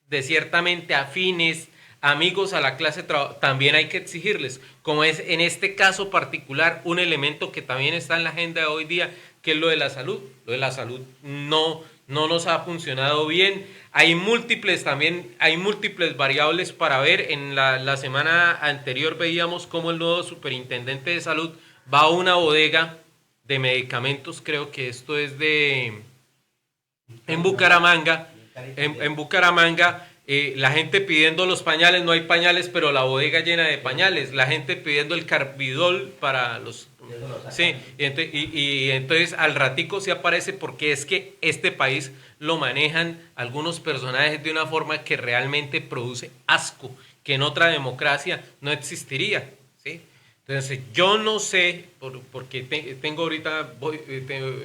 de ciertamente afines, amigos a la clase trabajadora, también hay que exigirles, como es en este caso particular un elemento que también está en la agenda de hoy día, que es lo de la salud. Lo de la salud no nos ha funcionado bien, hay múltiples variables para ver. En la semana anterior veíamos cómo el nuevo superintendente de salud va a una bodega de medicamentos, creo que esto es en Bucaramanga, la gente pidiendo los pañales, no hay pañales, pero la bodega llena de pañales, la gente pidiendo el Carbidol para los... Sí, y entonces al ratico se aparece, porque es que este país lo manejan algunos personajes de una forma que realmente produce asco, que en otra democracia no existiría, ¿sí? Entonces yo no sé, porque tengo ahorita,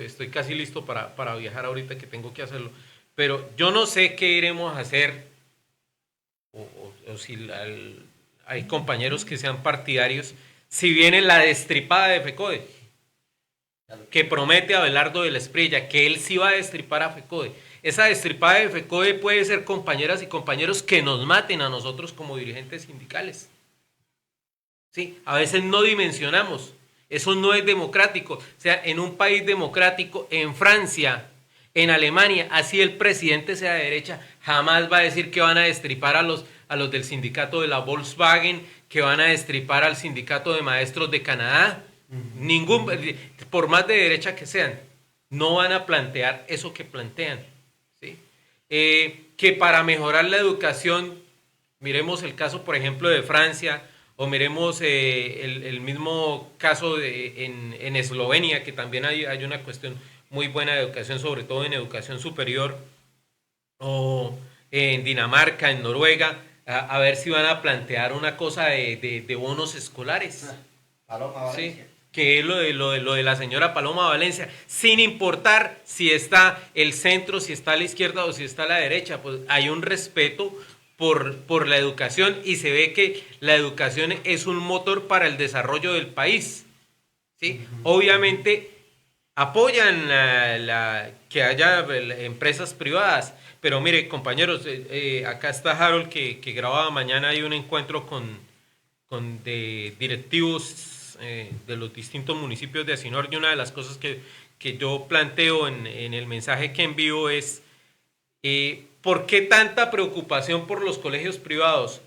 estoy casi listo para viajar ahorita, que tengo que hacerlo, pero yo no sé qué iremos a hacer, o si hay compañeros que sean partidarios, si viene la destripada de FECODE, que promete Abelardo de la Espriella, que él sí va a destripar a FECODE. Esa destripada de FECODE puede ser, compañeras y compañeros, que nos maten a nosotros como dirigentes sindicales. Sí, a veces no dimensionamos, eso no es democrático. O sea, en un país democrático, en Francia, en Alemania, así el presidente sea de derecha, jamás va a decir que van a destripar a los del sindicato de la Volkswagen, que van a destripar al sindicato de maestros de Canadá. Por más de derecha que sean, no van a plantear eso que plantean, ¿sí? Que para mejorar la educación, miremos el caso, por ejemplo, de Francia, o miremos el mismo caso en Eslovenia, que también hay una cuestión muy buena de educación, sobre todo en educación superior, o en Dinamarca, en Noruega, a ver si van a plantear una cosa de bonos escolares. Paloma Valencia. Sí, que es lo de la señora Paloma Valencia, sin importar si está el centro, si está a la izquierda o si está a la derecha, pues hay un respeto por la educación, y se ve que la educación es un motor para el desarrollo del país, ¿sí? Obviamente apoyan que haya empresas privadas, pero mire, compañeros, acá está Harold, que grababa, mañana hay un encuentro con directivos de los distintos municipios de Asinor, y una de las cosas que yo planteo en el mensaje que envío es ¿por qué tanta preocupación por los colegios privados?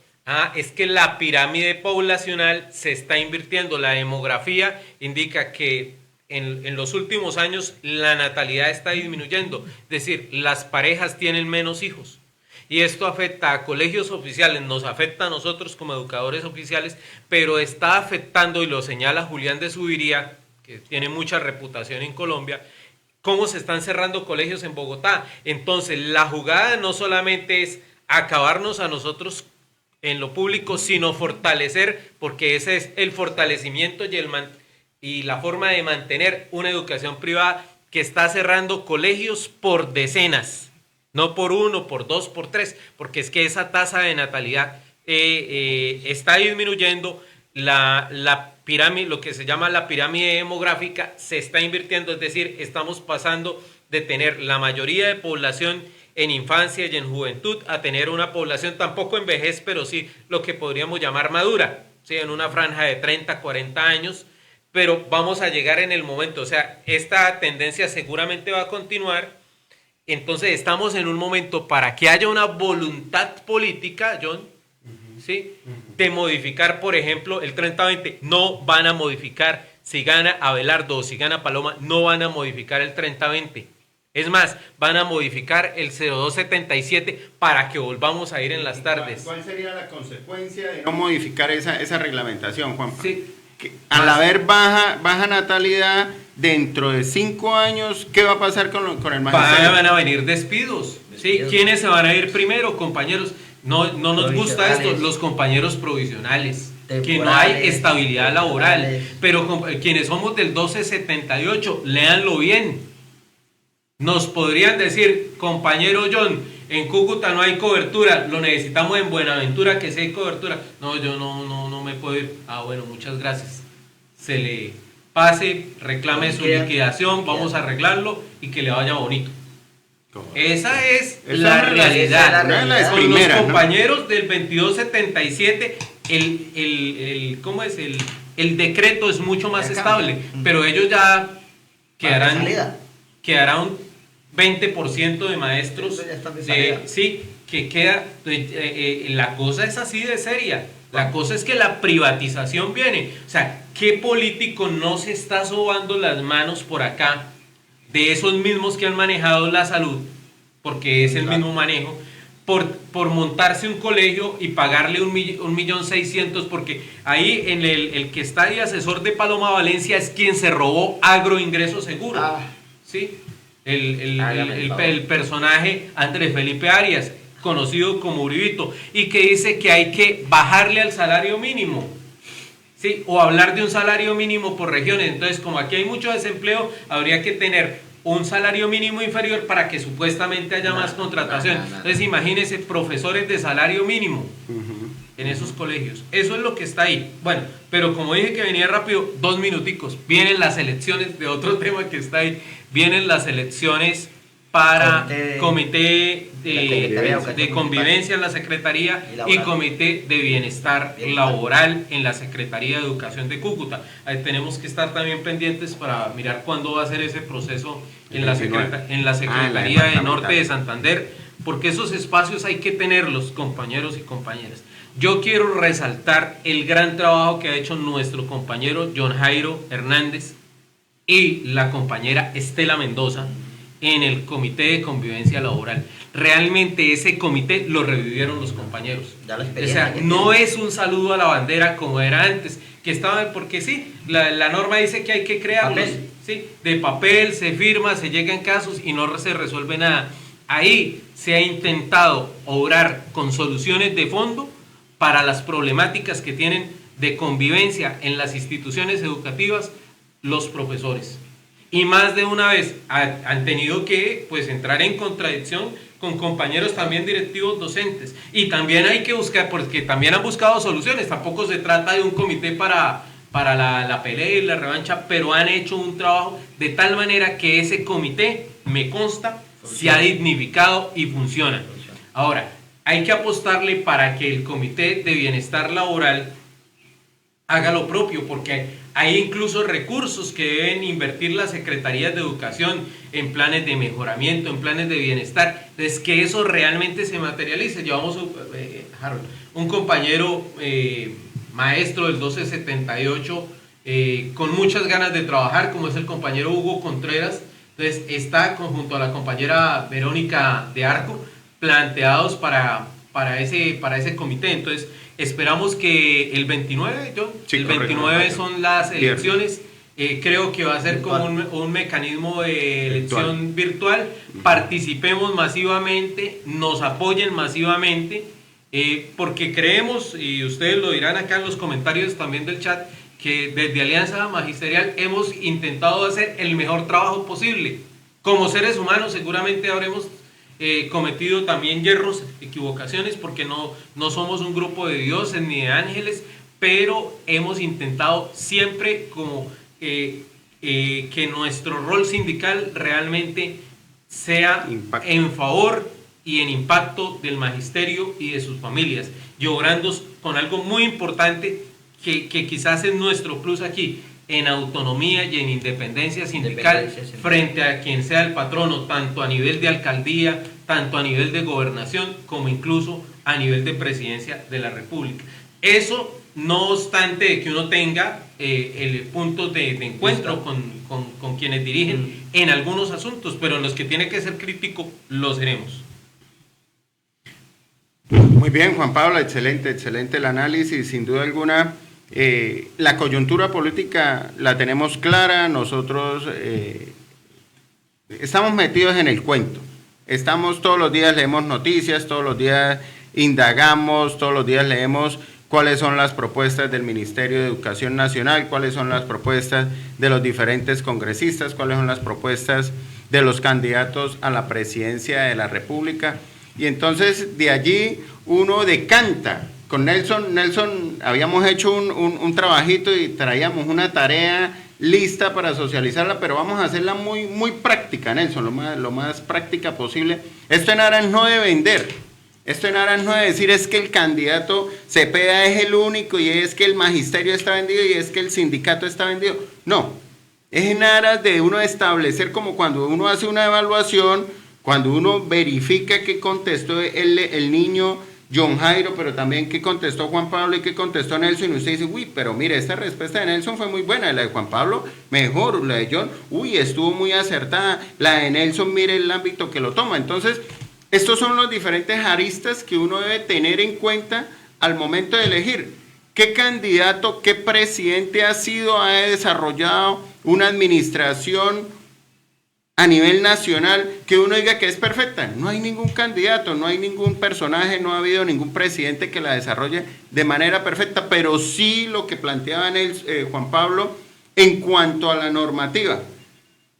Es que la pirámide poblacional se está invirtiendo. La demografía indica que en los últimos años la natalidad está disminuyendo, es decir, las parejas tienen menos hijos. Y esto afecta a colegios oficiales, nos afecta a nosotros como educadores oficiales, pero está afectando, y lo señala Julián de Subiría, que tiene mucha reputación en Colombia, cómo se están cerrando colegios en Bogotá. Entonces, la jugada no solamente es acabarnos a nosotros en lo público, sino fortalecer, porque ese es el fortalecimiento y la forma de mantener una educación privada que está cerrando colegios por decenas, no por uno, por dos, por tres, porque es que esa tasa de natalidad está disminuyendo, la pirámide, lo que se llama la pirámide demográfica, se está invirtiendo, es decir, estamos pasando de tener la mayoría de población en infancia y en juventud a tener una población tampoco en vejez, pero sí lo que podríamos llamar madura, ¿sí? En una franja de 30, 40 años, pero vamos a llegar en el momento, o sea, esta tendencia seguramente va a continuar. Entonces estamos en un momento para que haya una voluntad política, John, ¿sí? De modificar, por ejemplo, el 30-20. No van a modificar, si gana Abelardo o si gana Paloma, no van a modificar el 30-20. Es más, van a modificar el 0277 para que volvamos a ir en las tardes. ¿Cuál sería la consecuencia de no modificar esa reglamentación, Juanpa? Sí. Al haber baja natalidad, dentro de 5 años, ¿qué va a pasar con el magisterio? Van a venir despidos. ¿Sí? ¿Quiénes se van a ir primero, compañeros? No nos gusta esto, los compañeros provisionales, que no hay estabilidad laboral, pero quienes somos del 1278, léanlo bien. Nos podrían decir, compañero John, en Cúcuta no hay cobertura, lo necesitamos en Buenaventura que sí hay cobertura. No, yo no me puedo ir. Ah, bueno, muchas gracias. Se le pase, reclame su liquidación, vamos a arreglarlo y que le vaya bonito. Esa es la realidad. Con los compañeros del 2277, ¿cómo es? El decreto es mucho más estable, pero ellos ya quedará un 20% de maestros. Sí, que queda. La cosa es así de seria. La cosa es que la privatización viene. O sea, ¿qué político no se está sobando las manos por acá de esos mismos que han manejado la salud, porque es el mismo manejo, por montarse un colegio y pagarle 1.600.000, porque ahí en el que está de asesor de Paloma Valencia es quien se robó Agroingreso Seguro? ¿Sí? El personaje Andrés Felipe Arias, conocido como Uribito, y que dice que hay que bajarle al salario mínimo, ¿sí? O hablar de un salario mínimo por regiones. Entonces, como aquí hay mucho desempleo, habría que tener un salario mínimo inferior para que supuestamente haya más contratación. Entonces, imagínense, profesores de salario mínimo en esos colegios. Eso es lo que está ahí. Bueno, pero como dije que venía rápido, 2 minuticos. Vienen las elecciones de otro tema que está ahí. Vienen las elecciones para comité de convivencia en la Secretaría y comité de bienestar laboral en la Secretaría de Educación de Cúcuta. Ahí tenemos que estar también pendientes para mirar cuándo va a ser ese proceso en la Secretaría de Norte de Santander, porque esos espacios hay que tenerlos, compañeros y compañeras. Yo quiero resaltar el gran trabajo que ha hecho nuestro compañero John Jairo Hernández y la compañera Estela Mendoza en el Comité de Convivencia Laboral. Realmente ese comité lo revivieron los compañeros. O sea, no es un saludo a la bandera como era antes, que estaban, porque sí, la norma dice que hay que crearlos, ¿sí? De papel, se firma, se llegan casos y no se resuelve nada. Ahí se ha intentado obrar con soluciones de fondo para las problemáticas que tienen de convivencia en las instituciones educativas los profesores. Y más de una vez han tenido que pues entrar en contradicción con compañeros también directivos docentes. Y también hay que buscar, porque también han buscado soluciones. Tampoco se trata de un comité para la pelea y la revancha, pero han hecho un trabajo de tal manera que ese comité, me consta, se ha dignificado y funciona. Ahora, hay que apostarle para que el Comité de Bienestar Laboral haga lo propio, porque hay incluso recursos que deben invertir las secretarías de educación en planes de mejoramiento, en planes de bienestar. Entonces, que eso realmente se materialice. Llevamos un compañero maestro del 1278 con muchas ganas de trabajar, como es el compañero Hugo Contreras. Entonces, está junto a la compañera Verónica de Arco, planteados para ese comité. Entonces, esperamos que el 29, John, sí, el 29 son las elecciones, Creo que va a ser como un mecanismo de elección virtual. Participemos masivamente, nos apoyen masivamente, porque creemos, y ustedes lo dirán acá en los comentarios también del chat, que desde Alianza Magisterial hemos intentado hacer el mejor trabajo posible. Como seres humanos seguramente habremos cometido también yerros, equivocaciones, porque no somos un grupo de dioses ni de ángeles, pero hemos intentado siempre como que nuestro rol sindical realmente sea en favor y en impacto del magisterio y de sus familias, y obrando con algo muy importante que quizás es nuestro plus aquí, en autonomía y en independencia sindical frente a quien sea el patrono, tanto a nivel de alcaldía, tanto a nivel de gobernación, como incluso a nivel de presidencia de la República. Eso no obstante de que uno tenga el punto de encuentro con quienes dirigen en algunos asuntos, pero en los que tiene que ser crítico, lo seremos. Muy bien, Juan Pablo, excelente el análisis, sin duda alguna. La coyuntura política la tenemos clara, nosotros estamos metidos en el cuento, todos los días leemos noticias, todos los días indagamos, todos los días leemos cuáles son las propuestas del Ministerio de Educación Nacional, cuáles son las propuestas de los diferentes congresistas, cuáles son las propuestas de los candidatos a la presidencia de la República, y entonces de allí uno decanta. Con Nelson habíamos hecho un trabajito y traíamos una tarea lista para socializarla, pero vamos a hacerla muy, muy práctica, Nelson, lo más práctica posible. Esto en aras no de vender, esto en aras no de decir es que el candidato Cepeda es el único y es que el magisterio está vendido y es que el sindicato está vendido. No, es en aras de uno establecer, como cuando uno hace una evaluación, cuando uno verifica qué contestó el niño John Jairo, pero también qué contestó Juan Pablo y qué contestó Nelson, y usted dice, uy, pero mire, esta respuesta de Nelson fue muy buena, la de Juan Pablo mejor, la de John, uy, estuvo muy acertada, la de Nelson, mire el ámbito que lo toma. Entonces, estos son los diferentes aristas que uno debe tener en cuenta al momento de elegir qué candidato, qué presidente ha desarrollado una administración a nivel nacional que uno diga que es perfecta. No hay ningún candidato, no hay ningún personaje, no ha habido ningún presidente que la desarrolle de manera perfecta, pero sí lo que planteaba Juan Pablo en cuanto a la normativa,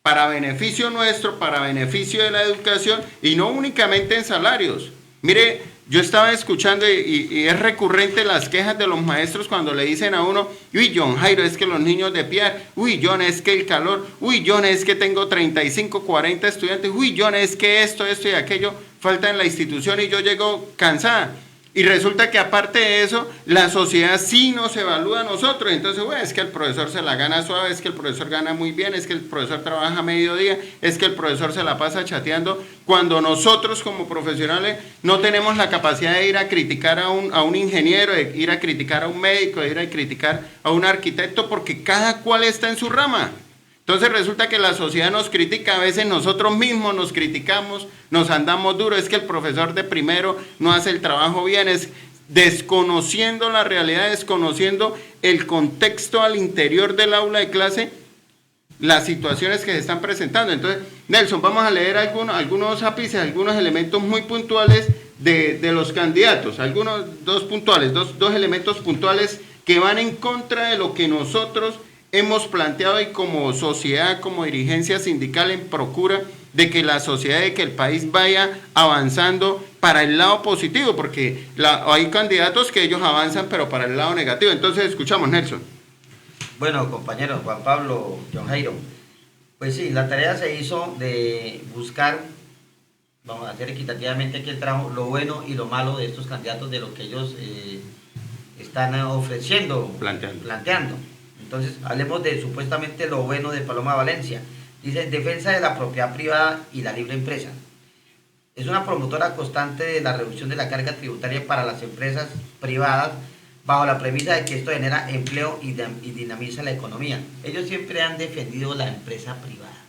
para beneficio nuestro, para beneficio de la educación, y no únicamente en salarios. Mire, yo estaba escuchando y es recurrente las quejas de los maestros cuando le dicen a uno, uy, John Jairo, es que los niños de Piar, uy, John, es que el calor, uy, John, es que tengo 35, 40 estudiantes, uy, John, es que esto y aquello falta en la institución y yo llego cansada. Y resulta que aparte de eso, la sociedad sí nos evalúa a nosotros. Entonces, bueno, es que el profesor se la gana suave, es que el profesor gana muy bien, es que el profesor trabaja a mediodía, es que el profesor se la pasa chateando, cuando nosotros como profesionales no tenemos la capacidad de ir a criticar a un ingeniero, de ir a criticar a un médico, de ir a criticar a un arquitecto, porque cada cual está en su rama. Entonces resulta que la sociedad nos critica, a veces nosotros mismos nos criticamos, nos andamos duro, es que el profesor de primero no hace el trabajo bien, es desconociendo la realidad, desconociendo el contexto al interior del aula de clase, las situaciones que se están presentando. Entonces, Nelson, vamos a leer algunos ápices, algunos elementos muy puntuales de los candidatos, dos elementos puntuales que van en contra de lo que nosotros hemos planteado y como sociedad, como dirigencia sindical en procura de que la sociedad, de que el país vaya avanzando para el lado positivo, porque hay candidatos que ellos avanzan pero para el lado negativo. Entonces escuchamos, Nelson. Bueno, compañeros, Juan Pablo, John Jairo, pues sí, la tarea se hizo de buscar, vamos a hacer equitativamente aquí el trabajo, lo bueno y lo malo de estos candidatos, de lo que ellos están ofreciendo, planteando. Entonces, hablemos de supuestamente lo bueno de Paloma Valencia. Dice, defensa de la propiedad privada y la libre empresa. Es una promotora constante de la reducción de la carga tributaria para las empresas privadas, bajo la premisa de que esto genera empleo y dinamiza la economía. Ellos siempre han defendido la empresa privada.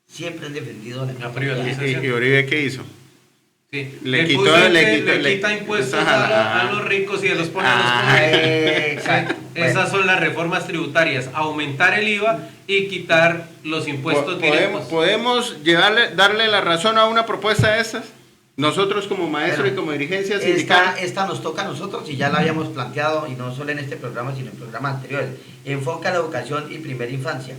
Siempre han defendido la privatización. ¿Y Uribe qué hizo? Sí. Le quita impuestos a los ricos y los pone a los pobres. Exacto. Esas son las reformas tributarias, aumentar el IVA y quitar los impuestos directos. ¿Podemos darle la razón a una propuesta de esas? Nosotros como maestros y como dirigencia sindical. Esta nos toca a nosotros y ya la habíamos planteado, y no solo en este programa, sino en programas anteriores. Enfoca la educación y primera infancia.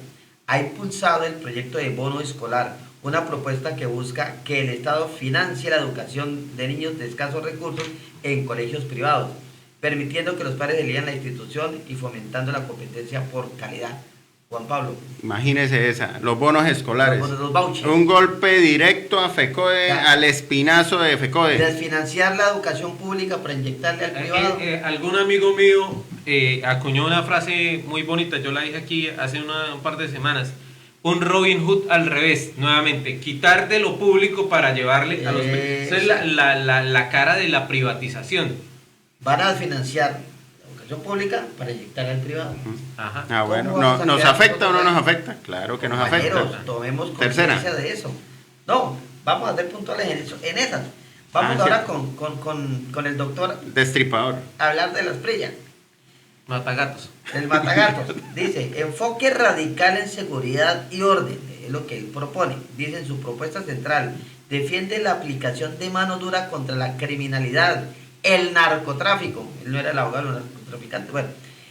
Ha impulsado el proyecto de bono escolar, una propuesta que busca que el Estado financie la educación de niños de escasos recursos en colegios privados, permitiendo que los padres elijan la institución y fomentando la competencia por calidad. Juan Pablo. Imagínese esa, los bonos escolares. Los vouchers. Un golpe directo a FECODE, al espinazo de FECODE. Desfinanciar la educación pública para inyectarle al privado. Algún amigo mío acuñó una frase muy bonita, yo la dije aquí hace un par de semanas. Un Robin Hood al revés, nuevamente, quitar de lo público para llevarle a los... Esa es la cara de la privatización. Van a financiar pública para inyectar al privado. Ajá. Ah, bueno, ¿nos afecta o no nos afecta? Claro que nos afecta. Tomemos conciencia de eso. No, vamos a ser puntuales en esas. Vamos ahora con el doctor Destripador. A hablar de las prillas. Matagatos. El matagatos. Dice, enfoque radical en seguridad y orden, es lo que él propone. Dice en su propuesta central, defiende la aplicación de mano dura contra la criminalidad, el narcotráfico, él no era el abogado de los narcotraficantes, bueno,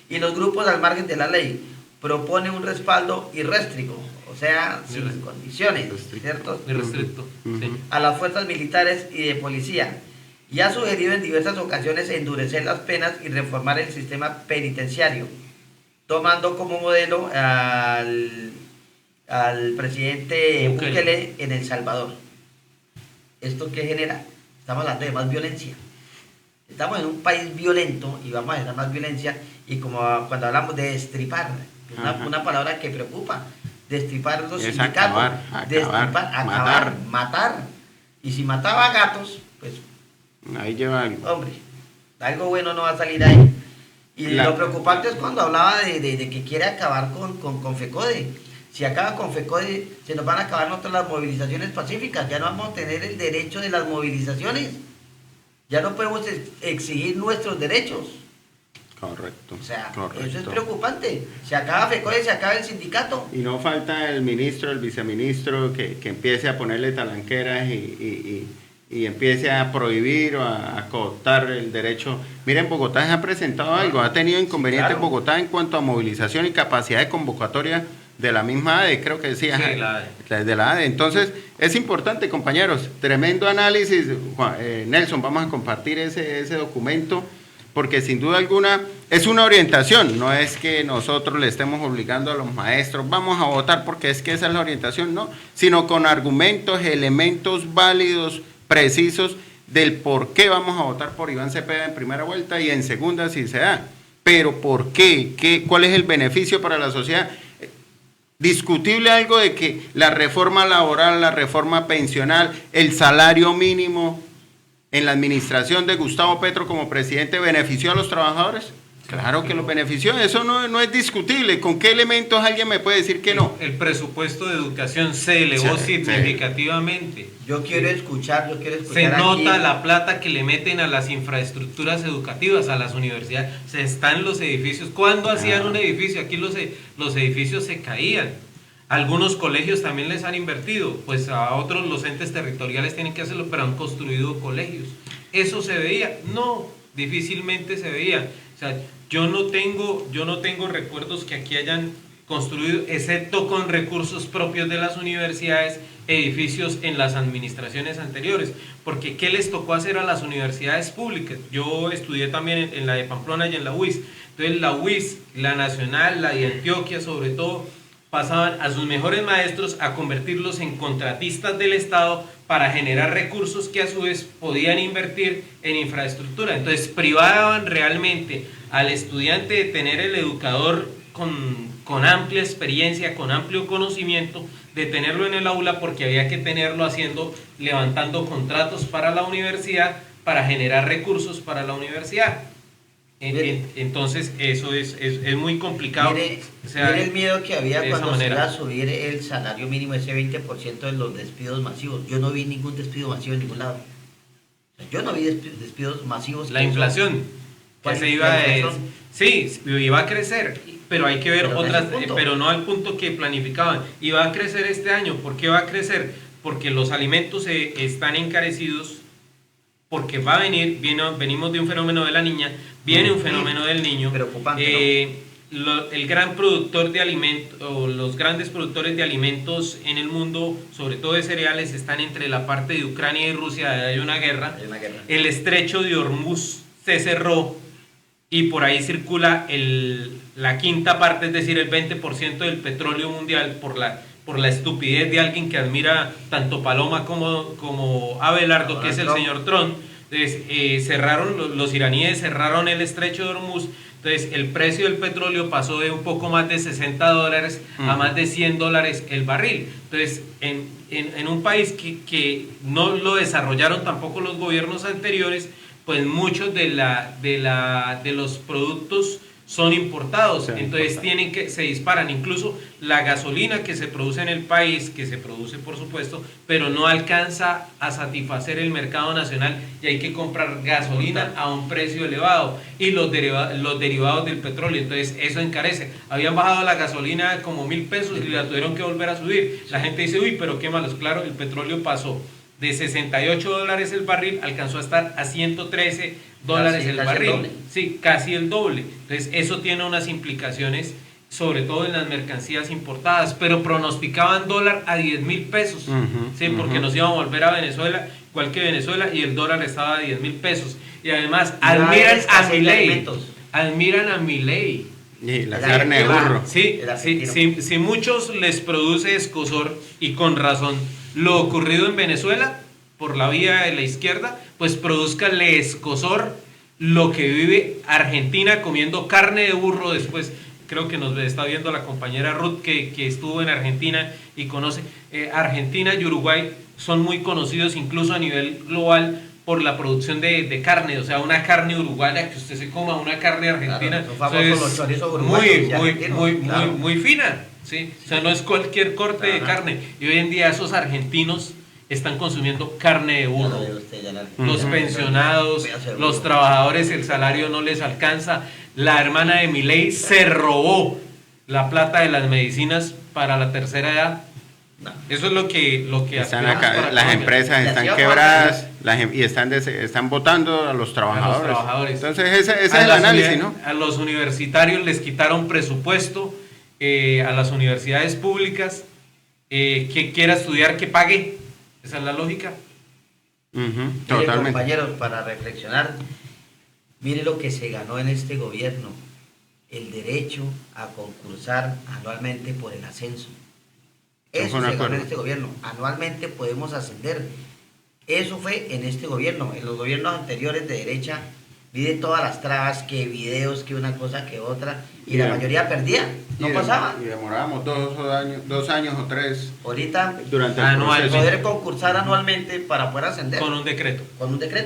y los grupos al margen de la ley. Propone un respaldo irrestricto, o sea, sin condiciones, ¿cierto? Irrestricto, sí. A las fuerzas militares y de policía. Y ha sugerido en diversas ocasiones endurecer las penas y reformar el sistema penitenciario, tomando como modelo al presidente Bukele en El Salvador. ¿Esto qué genera? Estamos hablando de más violencia. Estamos en un país violento y vamos a generar más violencia, y como cuando hablamos de destripar, una palabra que preocupa, destripar los sindicatos, acabar, matar. Y si mataba gatos, pues ahí lleva algo. Hombre, algo bueno no va a salir ahí. Y lo preocupante es cuando hablaba de que quiere acabar con FECODE. Si acaba con FECODE, se nos van a acabar nosotros las movilizaciones pacíficas. Ya no vamos a tener el derecho de las movilizaciones. Ya no podemos exigir nuestros derechos. Correcto. O sea, correcto. Eso es preocupante. Se acaba FECODE, se acaba el sindicato. Y no falta el ministro, el viceministro que empiece a ponerle talanqueras y empiece a prohibir o a cooptar el derecho. Miren, Bogotá se ha presentado algo, ha tenido inconvenientes, sí, claro. Bogotá en cuanto a movilización y capacidad de convocatoria de la misma ADE, creo que decía. Sí, de la ADE. Entonces, es importante, compañeros, tremendo análisis. Nelson, vamos a compartir ese documento, porque sin duda alguna es una orientación, no es que nosotros le estemos obligando a los maestros, vamos a votar porque es que esa es la orientación, no, sino con argumentos, elementos válidos, precisos del por qué vamos a votar por Iván Cepeda en primera vuelta y en segunda si se da. Pero ¿por qué? ¿Cuál es el beneficio para la sociedad? Discutible algo de que la reforma laboral, la reforma pensional, el salario mínimo en la administración de Gustavo Petro como presidente benefició a los trabajadores. Claro que los benefició, eso no es discutible. ¿Con qué elementos alguien me puede decir que no? El presupuesto de educación se elevó significativamente. Yo quiero escuchar se nota aquí la plata que le meten a las infraestructuras educativas, a las universidades. Se están los edificios. ¿Cuándo hacían un edificio? Aquí los edificios se caían. Algunos colegios también les han invertido, pues a otros los entes territoriales tienen que hacerlo, pero han construido colegios. ¿Eso se veía? No, difícilmente se veía. O sea, yo no tengo recuerdos que aquí hayan construido, excepto con recursos propios de las universidades, edificios en las administraciones anteriores. Porque ¿qué les tocó hacer a las universidades públicas? Yo estudié también en la de Pamplona y en la UIS. Entonces la UIS, la Nacional, la de Antioquia sobre todo, pasaban a sus mejores maestros a convertirlos en contratistas del Estado para generar recursos que a su vez podían invertir en infraestructura. Entonces privaban realmente al estudiante de tener el educador con amplia experiencia, con amplio conocimiento, de tenerlo en el aula, porque había que tenerlo levantando contratos para la universidad, para generar recursos para la universidad. Entonces eso es muy complicado. Mire el miedo que había cuando se iba a subir el salario mínimo, ese 20% de los despidos masivos. Yo no vi ningún despido masivo en ningún lado. Yo no vi despidos masivos. La inflación. que se iba sí, iba a crecer, pero hay que ver Pero otras, no es el punto. pero no al punto que planificaban. Iba a crecer este año. ¿Por qué va a crecer? Porque los alimentos están encarecidos, porque va a venir, venimos de un fenómeno de la niña, viene un fenómeno del niño. Preocupante, El gran productor de alimentos, o los grandes productores de alimentos en el mundo, sobre todo de cereales, están entre la parte de Ucrania y Rusia. Hay una guerra. Hay una guerra. El estrecho de Hormuz se cerró y por ahí circula la quinta parte, es decir, el 20% del petróleo mundial, por la estupidez de alguien que admira tanto Paloma como Abelardo, que es el señor Trump. Entonces, los iraníes cerraron el estrecho de Hormuz. Entonces, el precio del petróleo pasó de un poco más de $60 a más de $100 el barril. Entonces, en un país que no lo desarrollaron tampoco los gobiernos anteriores, pues muchos de los productos son importados, entonces se disparan. Incluso la gasolina que se produce en el país, que se produce por supuesto, pero no alcanza a satisfacer el mercado nacional y hay que comprar gasolina a un precio elevado y los derivados del petróleo, entonces eso encarece. Habían bajado la gasolina como $1,000 y la tuvieron que volver a subir. La gente dice, uy, pero qué malos. Claro, el petróleo pasó de $68 el barril, alcanzó a estar a $113 el barril. Sí, casi el doble. Entonces, eso tiene unas implicaciones, sobre todo en las mercancías importadas, pero pronosticaban dólar a $10,000, ¿sí? Porque nos íbamos a volver a Venezuela, igual que Venezuela, y el dólar estaba a $10,000. Y además, admiran a Milei. Y la carne de burro. Si muchos les produce escozor, y con razón, lo ocurrido en Venezuela por la vía de la izquierda, pues produzcanle escozor lo que vive Argentina comiendo carne de burro después. Creo que nos está viendo la compañera Ruth que estuvo en Argentina y conoce. Argentina y Uruguay son muy conocidos incluso a nivel global por la producción de carne, o sea, una carne uruguaya que usted se coma, una carne argentina, muy fina, ¿sí? O sea, no es cualquier corte de carne. Y hoy en día esos argentinos están consumiendo carne de burro. Los pensionados, los trabajadores, el salario no les alcanza. La hermana de Milei se robó la plata de las medicinas para la tercera edad. Eso es lo que están acá, las empresas están quebradas y están votando a los trabajadores. Entonces ese es el análisis, ¿no? A los universitarios les quitaron presupuesto, a las universidades públicas, que quiera estudiar que pague. Esa es la lógica. Totalmente. Compañeros, para reflexionar, mire lo que se ganó en este gobierno: el derecho a concursar anualmente por el ascenso. Eso se ganó en este gobierno. Anualmente podemos ascender. Eso fue en este gobierno. En los gobiernos anteriores de derecha, mire todas las trabas, que videos, que una cosa, que otra, y la mayoría perdía, no pasaba. Y demorábamos 2 años o 3. Ahorita, durante el proceso, poder concursar anualmente para poder ascender. Con un decreto.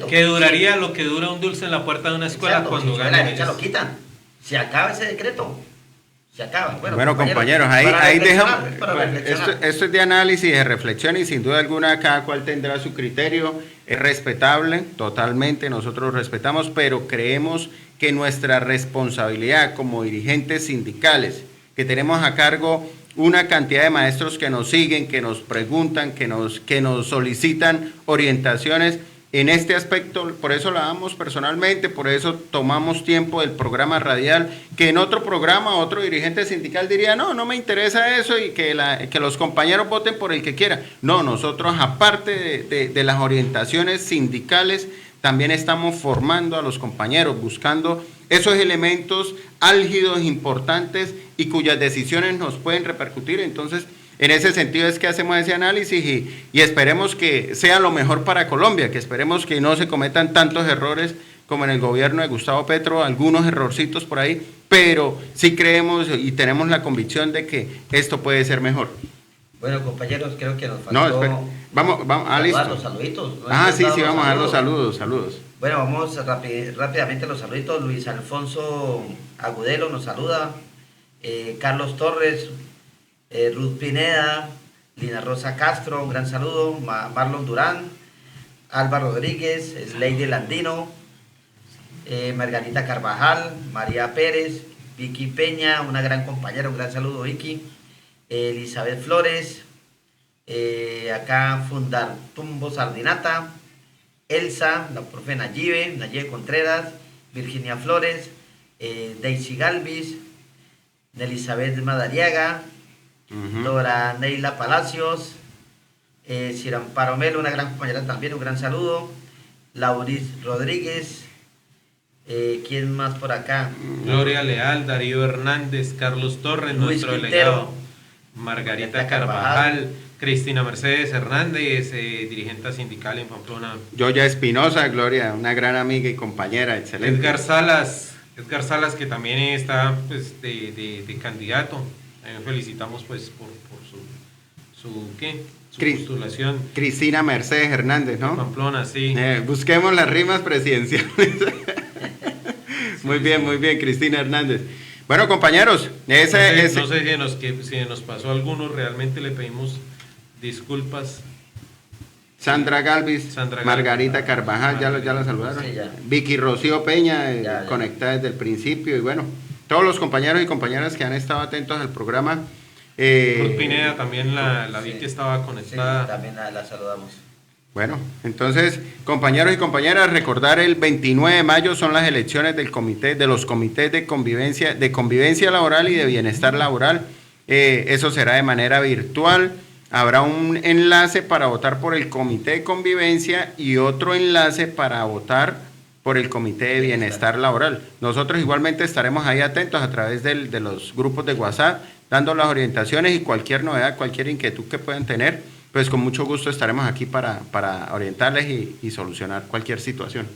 Que duraría lo que dura un dulce en la puerta de una escuela. Exacto, cuando si la derecha lo quitan. Se acaba ese decreto. Se acaba. Bueno, compañeros, ahí dejamos. Esto es de análisis, de reflexión, y sin duda alguna cada cual tendrá su criterio. Es respetable, totalmente, nosotros respetamos, pero creemos que nuestra responsabilidad como dirigentes sindicales, que tenemos a cargo una cantidad de maestros que nos siguen, que nos preguntan, que nos solicitan orientaciones en este aspecto, por eso la damos personalmente, por eso tomamos tiempo del programa radial, que en otro programa otro dirigente sindical diría, no me interesa eso, y que los compañeros voten por el que quiera. No, nosotros aparte de las orientaciones sindicales, también estamos formando a los compañeros, buscando esos elementos álgidos, importantes, y cuyas decisiones nos pueden repercutir. Entonces, en ese sentido es que hacemos ese análisis y esperemos que sea lo mejor para Colombia, que esperemos que no se cometan tantos errores como en el gobierno de Gustavo Petro, algunos errorcitos por ahí, pero sí creemos y tenemos la convicción de que esto puede ser mejor. Bueno, compañeros, creo que nos faltó... No, espera. Vamos, listo. Los saluditos. Sí, vamos a dar los saludos. Bueno, vamos rápidamente los saluditos. Luis Alfonso Agudelo nos saluda, Carlos Torres, Ruth Pineda, Lina Rosa Castro, un gran saludo, Marlon Durán, Alba Rodríguez, Lady Landino, Margarita Carvajal, María Pérez, Vicky Peña, una gran compañera, un gran saludo Vicky, Elizabeth Flores, acá Fundar Tumbo Sardinata, Elsa, la profe Nayibe Contreras, Virginia Flores, Daisy Galvis, Elizabeth Madariaga, Dora Neila Palacios, Ciramparo Melo, una gran compañera también, un gran saludo, Lauris Rodríguez, ¿quién más por acá? Gloria Leal, Darío Hernández, Carlos Torres, Luis nuestro Quintero, delegado, Margarita Carvajal, Cristina Mercedes Hernández, dirigente sindical en Pamplona. Yoya Espinosa, Gloria, una gran amiga y compañera, excelente. Edgar Salas que también está pues de candidato. Felicitamos pues por su postulación. Cristina Mercedes Hernández, ¿no? Pamplona, sí. Busquemos las rimas presidenciales. Muy bien, Cristina Hernández. Bueno, compañeros, No sé si nos pasó alguno, realmente le pedimos disculpas. Sandra Galvis, Margarita Carvajal, ya la saludaron. Sí, ya. Vicky Rocío Peña, Ya. conectada desde el principio. Y bueno, todos los compañeros y compañeras que han estado atentos al programa. Ruth Pineda también la vi que estaba conectada. Sí, también la saludamos. Bueno, entonces, compañeros y compañeras, recordar el 29 de mayo son las elecciones de los comités de convivencia laboral y de bienestar laboral. Eso será de manera virtual. Habrá un enlace para votar por el comité de convivencia y otro enlace para votar por el comité de bienestar laboral. Nosotros igualmente estaremos ahí atentos a través de los grupos de WhatsApp, dando las orientaciones y cualquier novedad, cualquier inquietud que puedan tener, pues con mucho gusto estaremos aquí para orientarles y solucionar cualquier situación.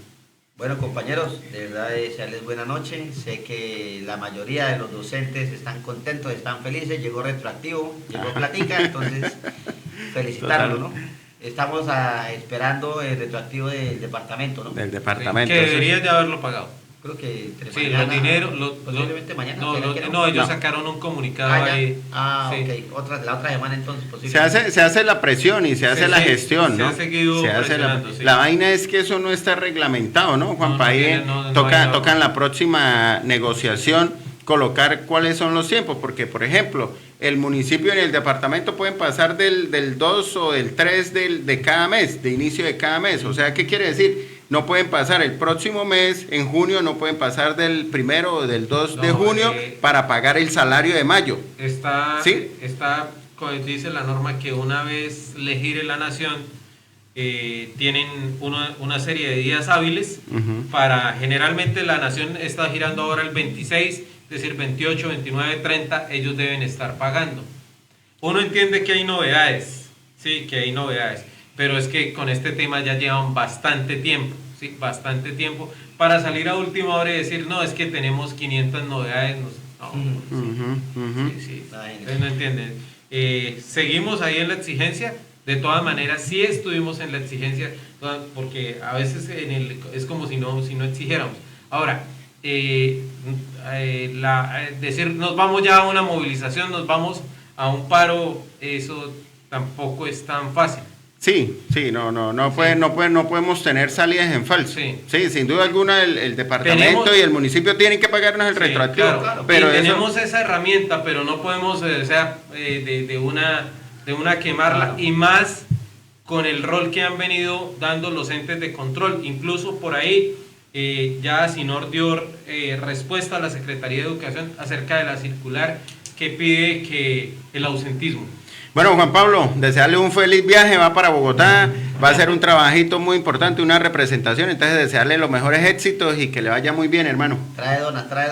Bueno, compañeros, de verdad desearles buena noche. Sé que la mayoría de los docentes están contentos, están felices. Llegó retroactivo, llegó platica, entonces felicitarlos, ¿no? Estamos esperando el retroactivo del departamento, ¿no? Del departamento. Que deberías de haberlo pagado. Creo que entre Sí, mañana, los dineros, posiblemente mañana. no, ellos sacaron un comunicado ahí. Sí. Ok, la otra semana entonces posiblemente. Se hace la presión y se hace la gestión, ¿no? Se ha seguido presionando, sí. La vaina es que eso no está reglamentado, ¿no, Juan Paí? Toca en la próxima negociación colocar cuáles son los tiempos, porque, por ejemplo, el municipio y el departamento pueden pasar del 2 o del 3 de cada mes, de inicio de cada mes. O sea, ¿qué quiere decir? No pueden pasar el próximo mes, en junio, no pueden pasar del 1 o del 2 de junio para pagar el salario de mayo. Dice la norma que una vez le gire la nación, tienen una serie de días hábiles para, generalmente la nación está girando ahora el 26, es decir, 28, 29, 30, ellos deben estar pagando. Uno entiende que hay novedades, sí, que hay novedades, pero es que con este tema ya llevan bastante tiempo, sí, bastante tiempo, para salir a última hora y decir, no, es que tenemos 500 novedades, sí, no entienden. Seguimos ahí en la exigencia. De todas maneras, sí estuvimos en la exigencia, porque a veces es como si no exigiéramos. Ahora, decir nos vamos ya a una movilización, nos vamos a un paro, eso tampoco es tan fácil. Sí, no podemos tener salidas en falso. Sí, sin duda alguna el departamento y el municipio tienen que pagarnos el retroactivo. Claro. Pero tenemos esa herramienta, pero no podemos, de una quemarla, y más con el rol que han venido dando los entes de control. Incluso por ahí ya Sinor dio respuesta a la Secretaría de Educación acerca de la circular que pide que el ausentismo. Bueno, Juan Pablo, desearle un feliz viaje, va para Bogotá, va a ser un trabajito muy importante, una representación, entonces desearle los mejores éxitos y que le vaya muy bien, hermano. Trae donas. Trae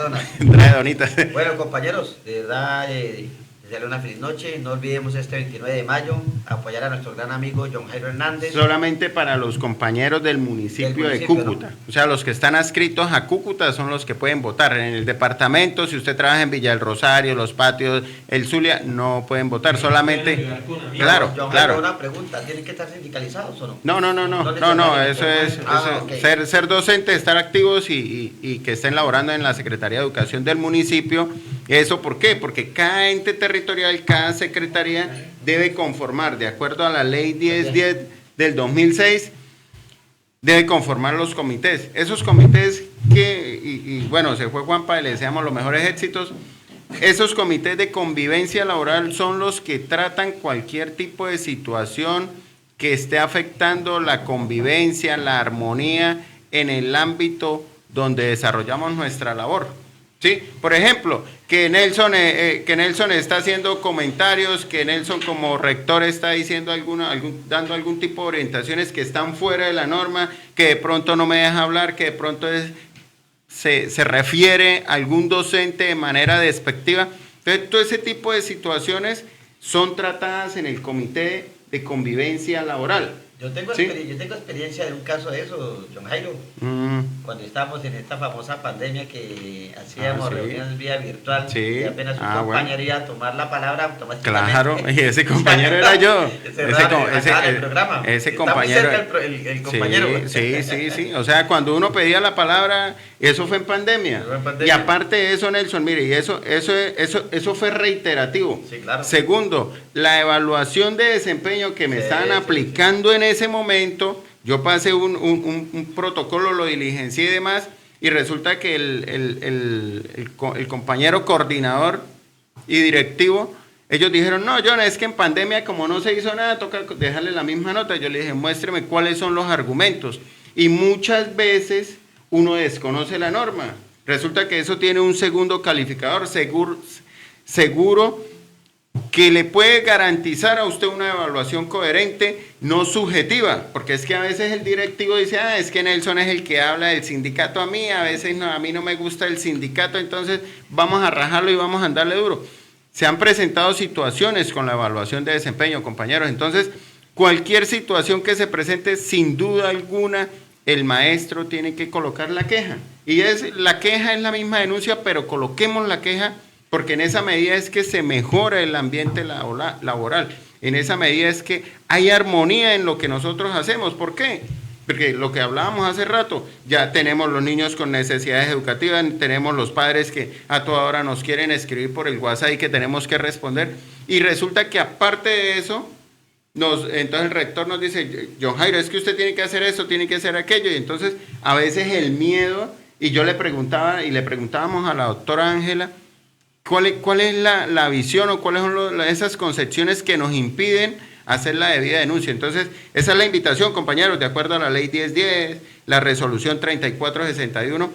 donitas. Bueno, compañeros, de verdad, desearle una feliz noche. No olvidemos este 29 de mayo apoyar a nuestro gran amigo John Jairo Hernández. Solamente para los compañeros del municipio de Cúcuta, ¿no? O sea, los que están adscritos a Cúcuta son los que pueden votar. En el departamento, si usted trabaja en Villa del Rosario, Los Patios, el Zulia, no pueden votar, solamente... Claro, John claro. Jairo, una pregunta, ¿tienen que estar sindicalizados o no? No, eso es okay. ser docente, estar activos y que estén laborando en la Secretaría de Educación del municipio. ¿Eso por qué? Porque cada ente territorial, cada secretaría debe conformar, de acuerdo a la ley 1010 del 2006, debe conformar los comités. Esos comités que, y bueno, se fue Juanpa, le deseamos los mejores éxitos. Esos comités de convivencia laboral son los que tratan cualquier tipo de situación que esté afectando la convivencia, la armonía en el ámbito donde desarrollamos nuestra labor. ¿Sí? Por ejemplo, que Nelson está haciendo comentarios, que Nelson como rector está diciendo dando algún tipo de orientaciones que están fuera de la norma, que de pronto no me deja hablar, que de pronto se refiere a algún docente de manera despectiva. Entonces, todo ese tipo de situaciones son tratadas en el comité de convivencia laboral. Yo tengo ¿Sí? experiencia de un caso de eso, John Jairo. Cuando estábamos en esta famosa pandemia que hacíamos sí. reuniones vía virtual, Sí. y apenas un compañero iba a tomar la palabra automáticamente. Claro, y ese compañero era yo. Ese compañero. Está muy cerca el compañero. Sí. O sea, cuando uno pedía la palabra, eso fue en pandemia. Y aparte de eso, Nelson, mire, y eso fue reiterativo. Sí, claro. Segundo, la evaluación de desempeño que me estaban aplicando en ese momento, yo pasé un protocolo, lo diligencié y demás, y resulta que el compañero coordinador y directivo, ellos dijeron, no, John, es que en pandemia como no se hizo nada, toca dejarle la misma nota. Yo le dije, muéstreme cuáles son los argumentos. Y muchas veces uno desconoce la norma. Resulta que eso tiene un segundo calificador, seguro que le puede garantizar a usted una evaluación coherente, no subjetiva, porque es que a veces el directivo dice, es que Nelson es el que habla del sindicato a mí, a veces no, a mí no me gusta el sindicato, entonces vamos a rajarlo y vamos a andarle duro. Se han presentado situaciones con la evaluación de desempeño, compañeros, entonces cualquier situación que se presente, sin duda alguna, el maestro tiene que colocar la queja, y la queja es la misma denuncia, pero coloquemos la queja, porque en esa medida es que se mejora el ambiente laboral, en esa medida es que hay armonía en lo que nosotros hacemos. ¿Por qué? Porque lo que hablábamos hace rato, ya tenemos los niños con necesidades educativas, tenemos los padres que a toda hora nos quieren escribir por el WhatsApp y que tenemos que responder, y resulta que aparte de eso, entonces el rector nos dice, John Jairo, es que usted tiene que hacer esto, tiene que hacer aquello, y entonces a veces el miedo, y yo le preguntábamos a la doctora Ángela, ¿cuál es la visión o cuáles son esas concepciones que nos impiden hacer la debida denuncia? Entonces, esa es la invitación, compañeros, de acuerdo a la ley 1010, la resolución 3461,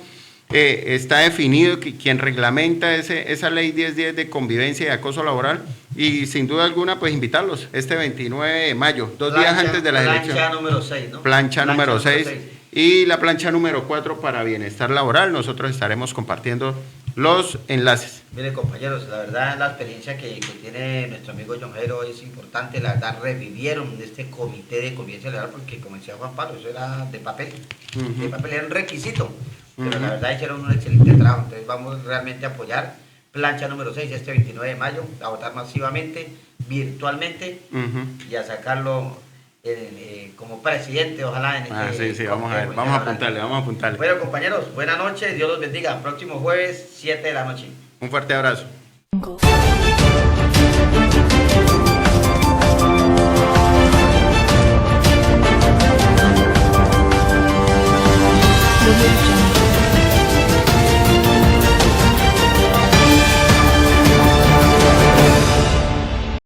está definido que quien reglamenta esa ley 1010 de convivencia y acoso laboral, y sin duda alguna, pues invitarlos este 29 de mayo, días antes de la elección. Plancha número 6, ¿no? Plancha número 6. Y la plancha número 4 para bienestar laboral. Nosotros estaremos compartiendo los enlaces. Mire, compañeros, la verdad la experiencia que tiene nuestro amigo John Jairo es importante. La verdad revivieron este comité de convivencia laboral, porque como decía Juan Pablo, eso era de papel. De papel era un requisito, pero la verdad hicieron un excelente trabajo. Entonces vamos realmente a apoyar plancha número 6 este 29 de mayo, a votar masivamente, virtualmente, y a sacarlo como presidente, ojalá. Sí, vamos a ver, vamos a apuntarle. Bueno, compañeros, buenas noches, Dios los bendiga. Próximo jueves, 7 de la noche. Un fuerte abrazo.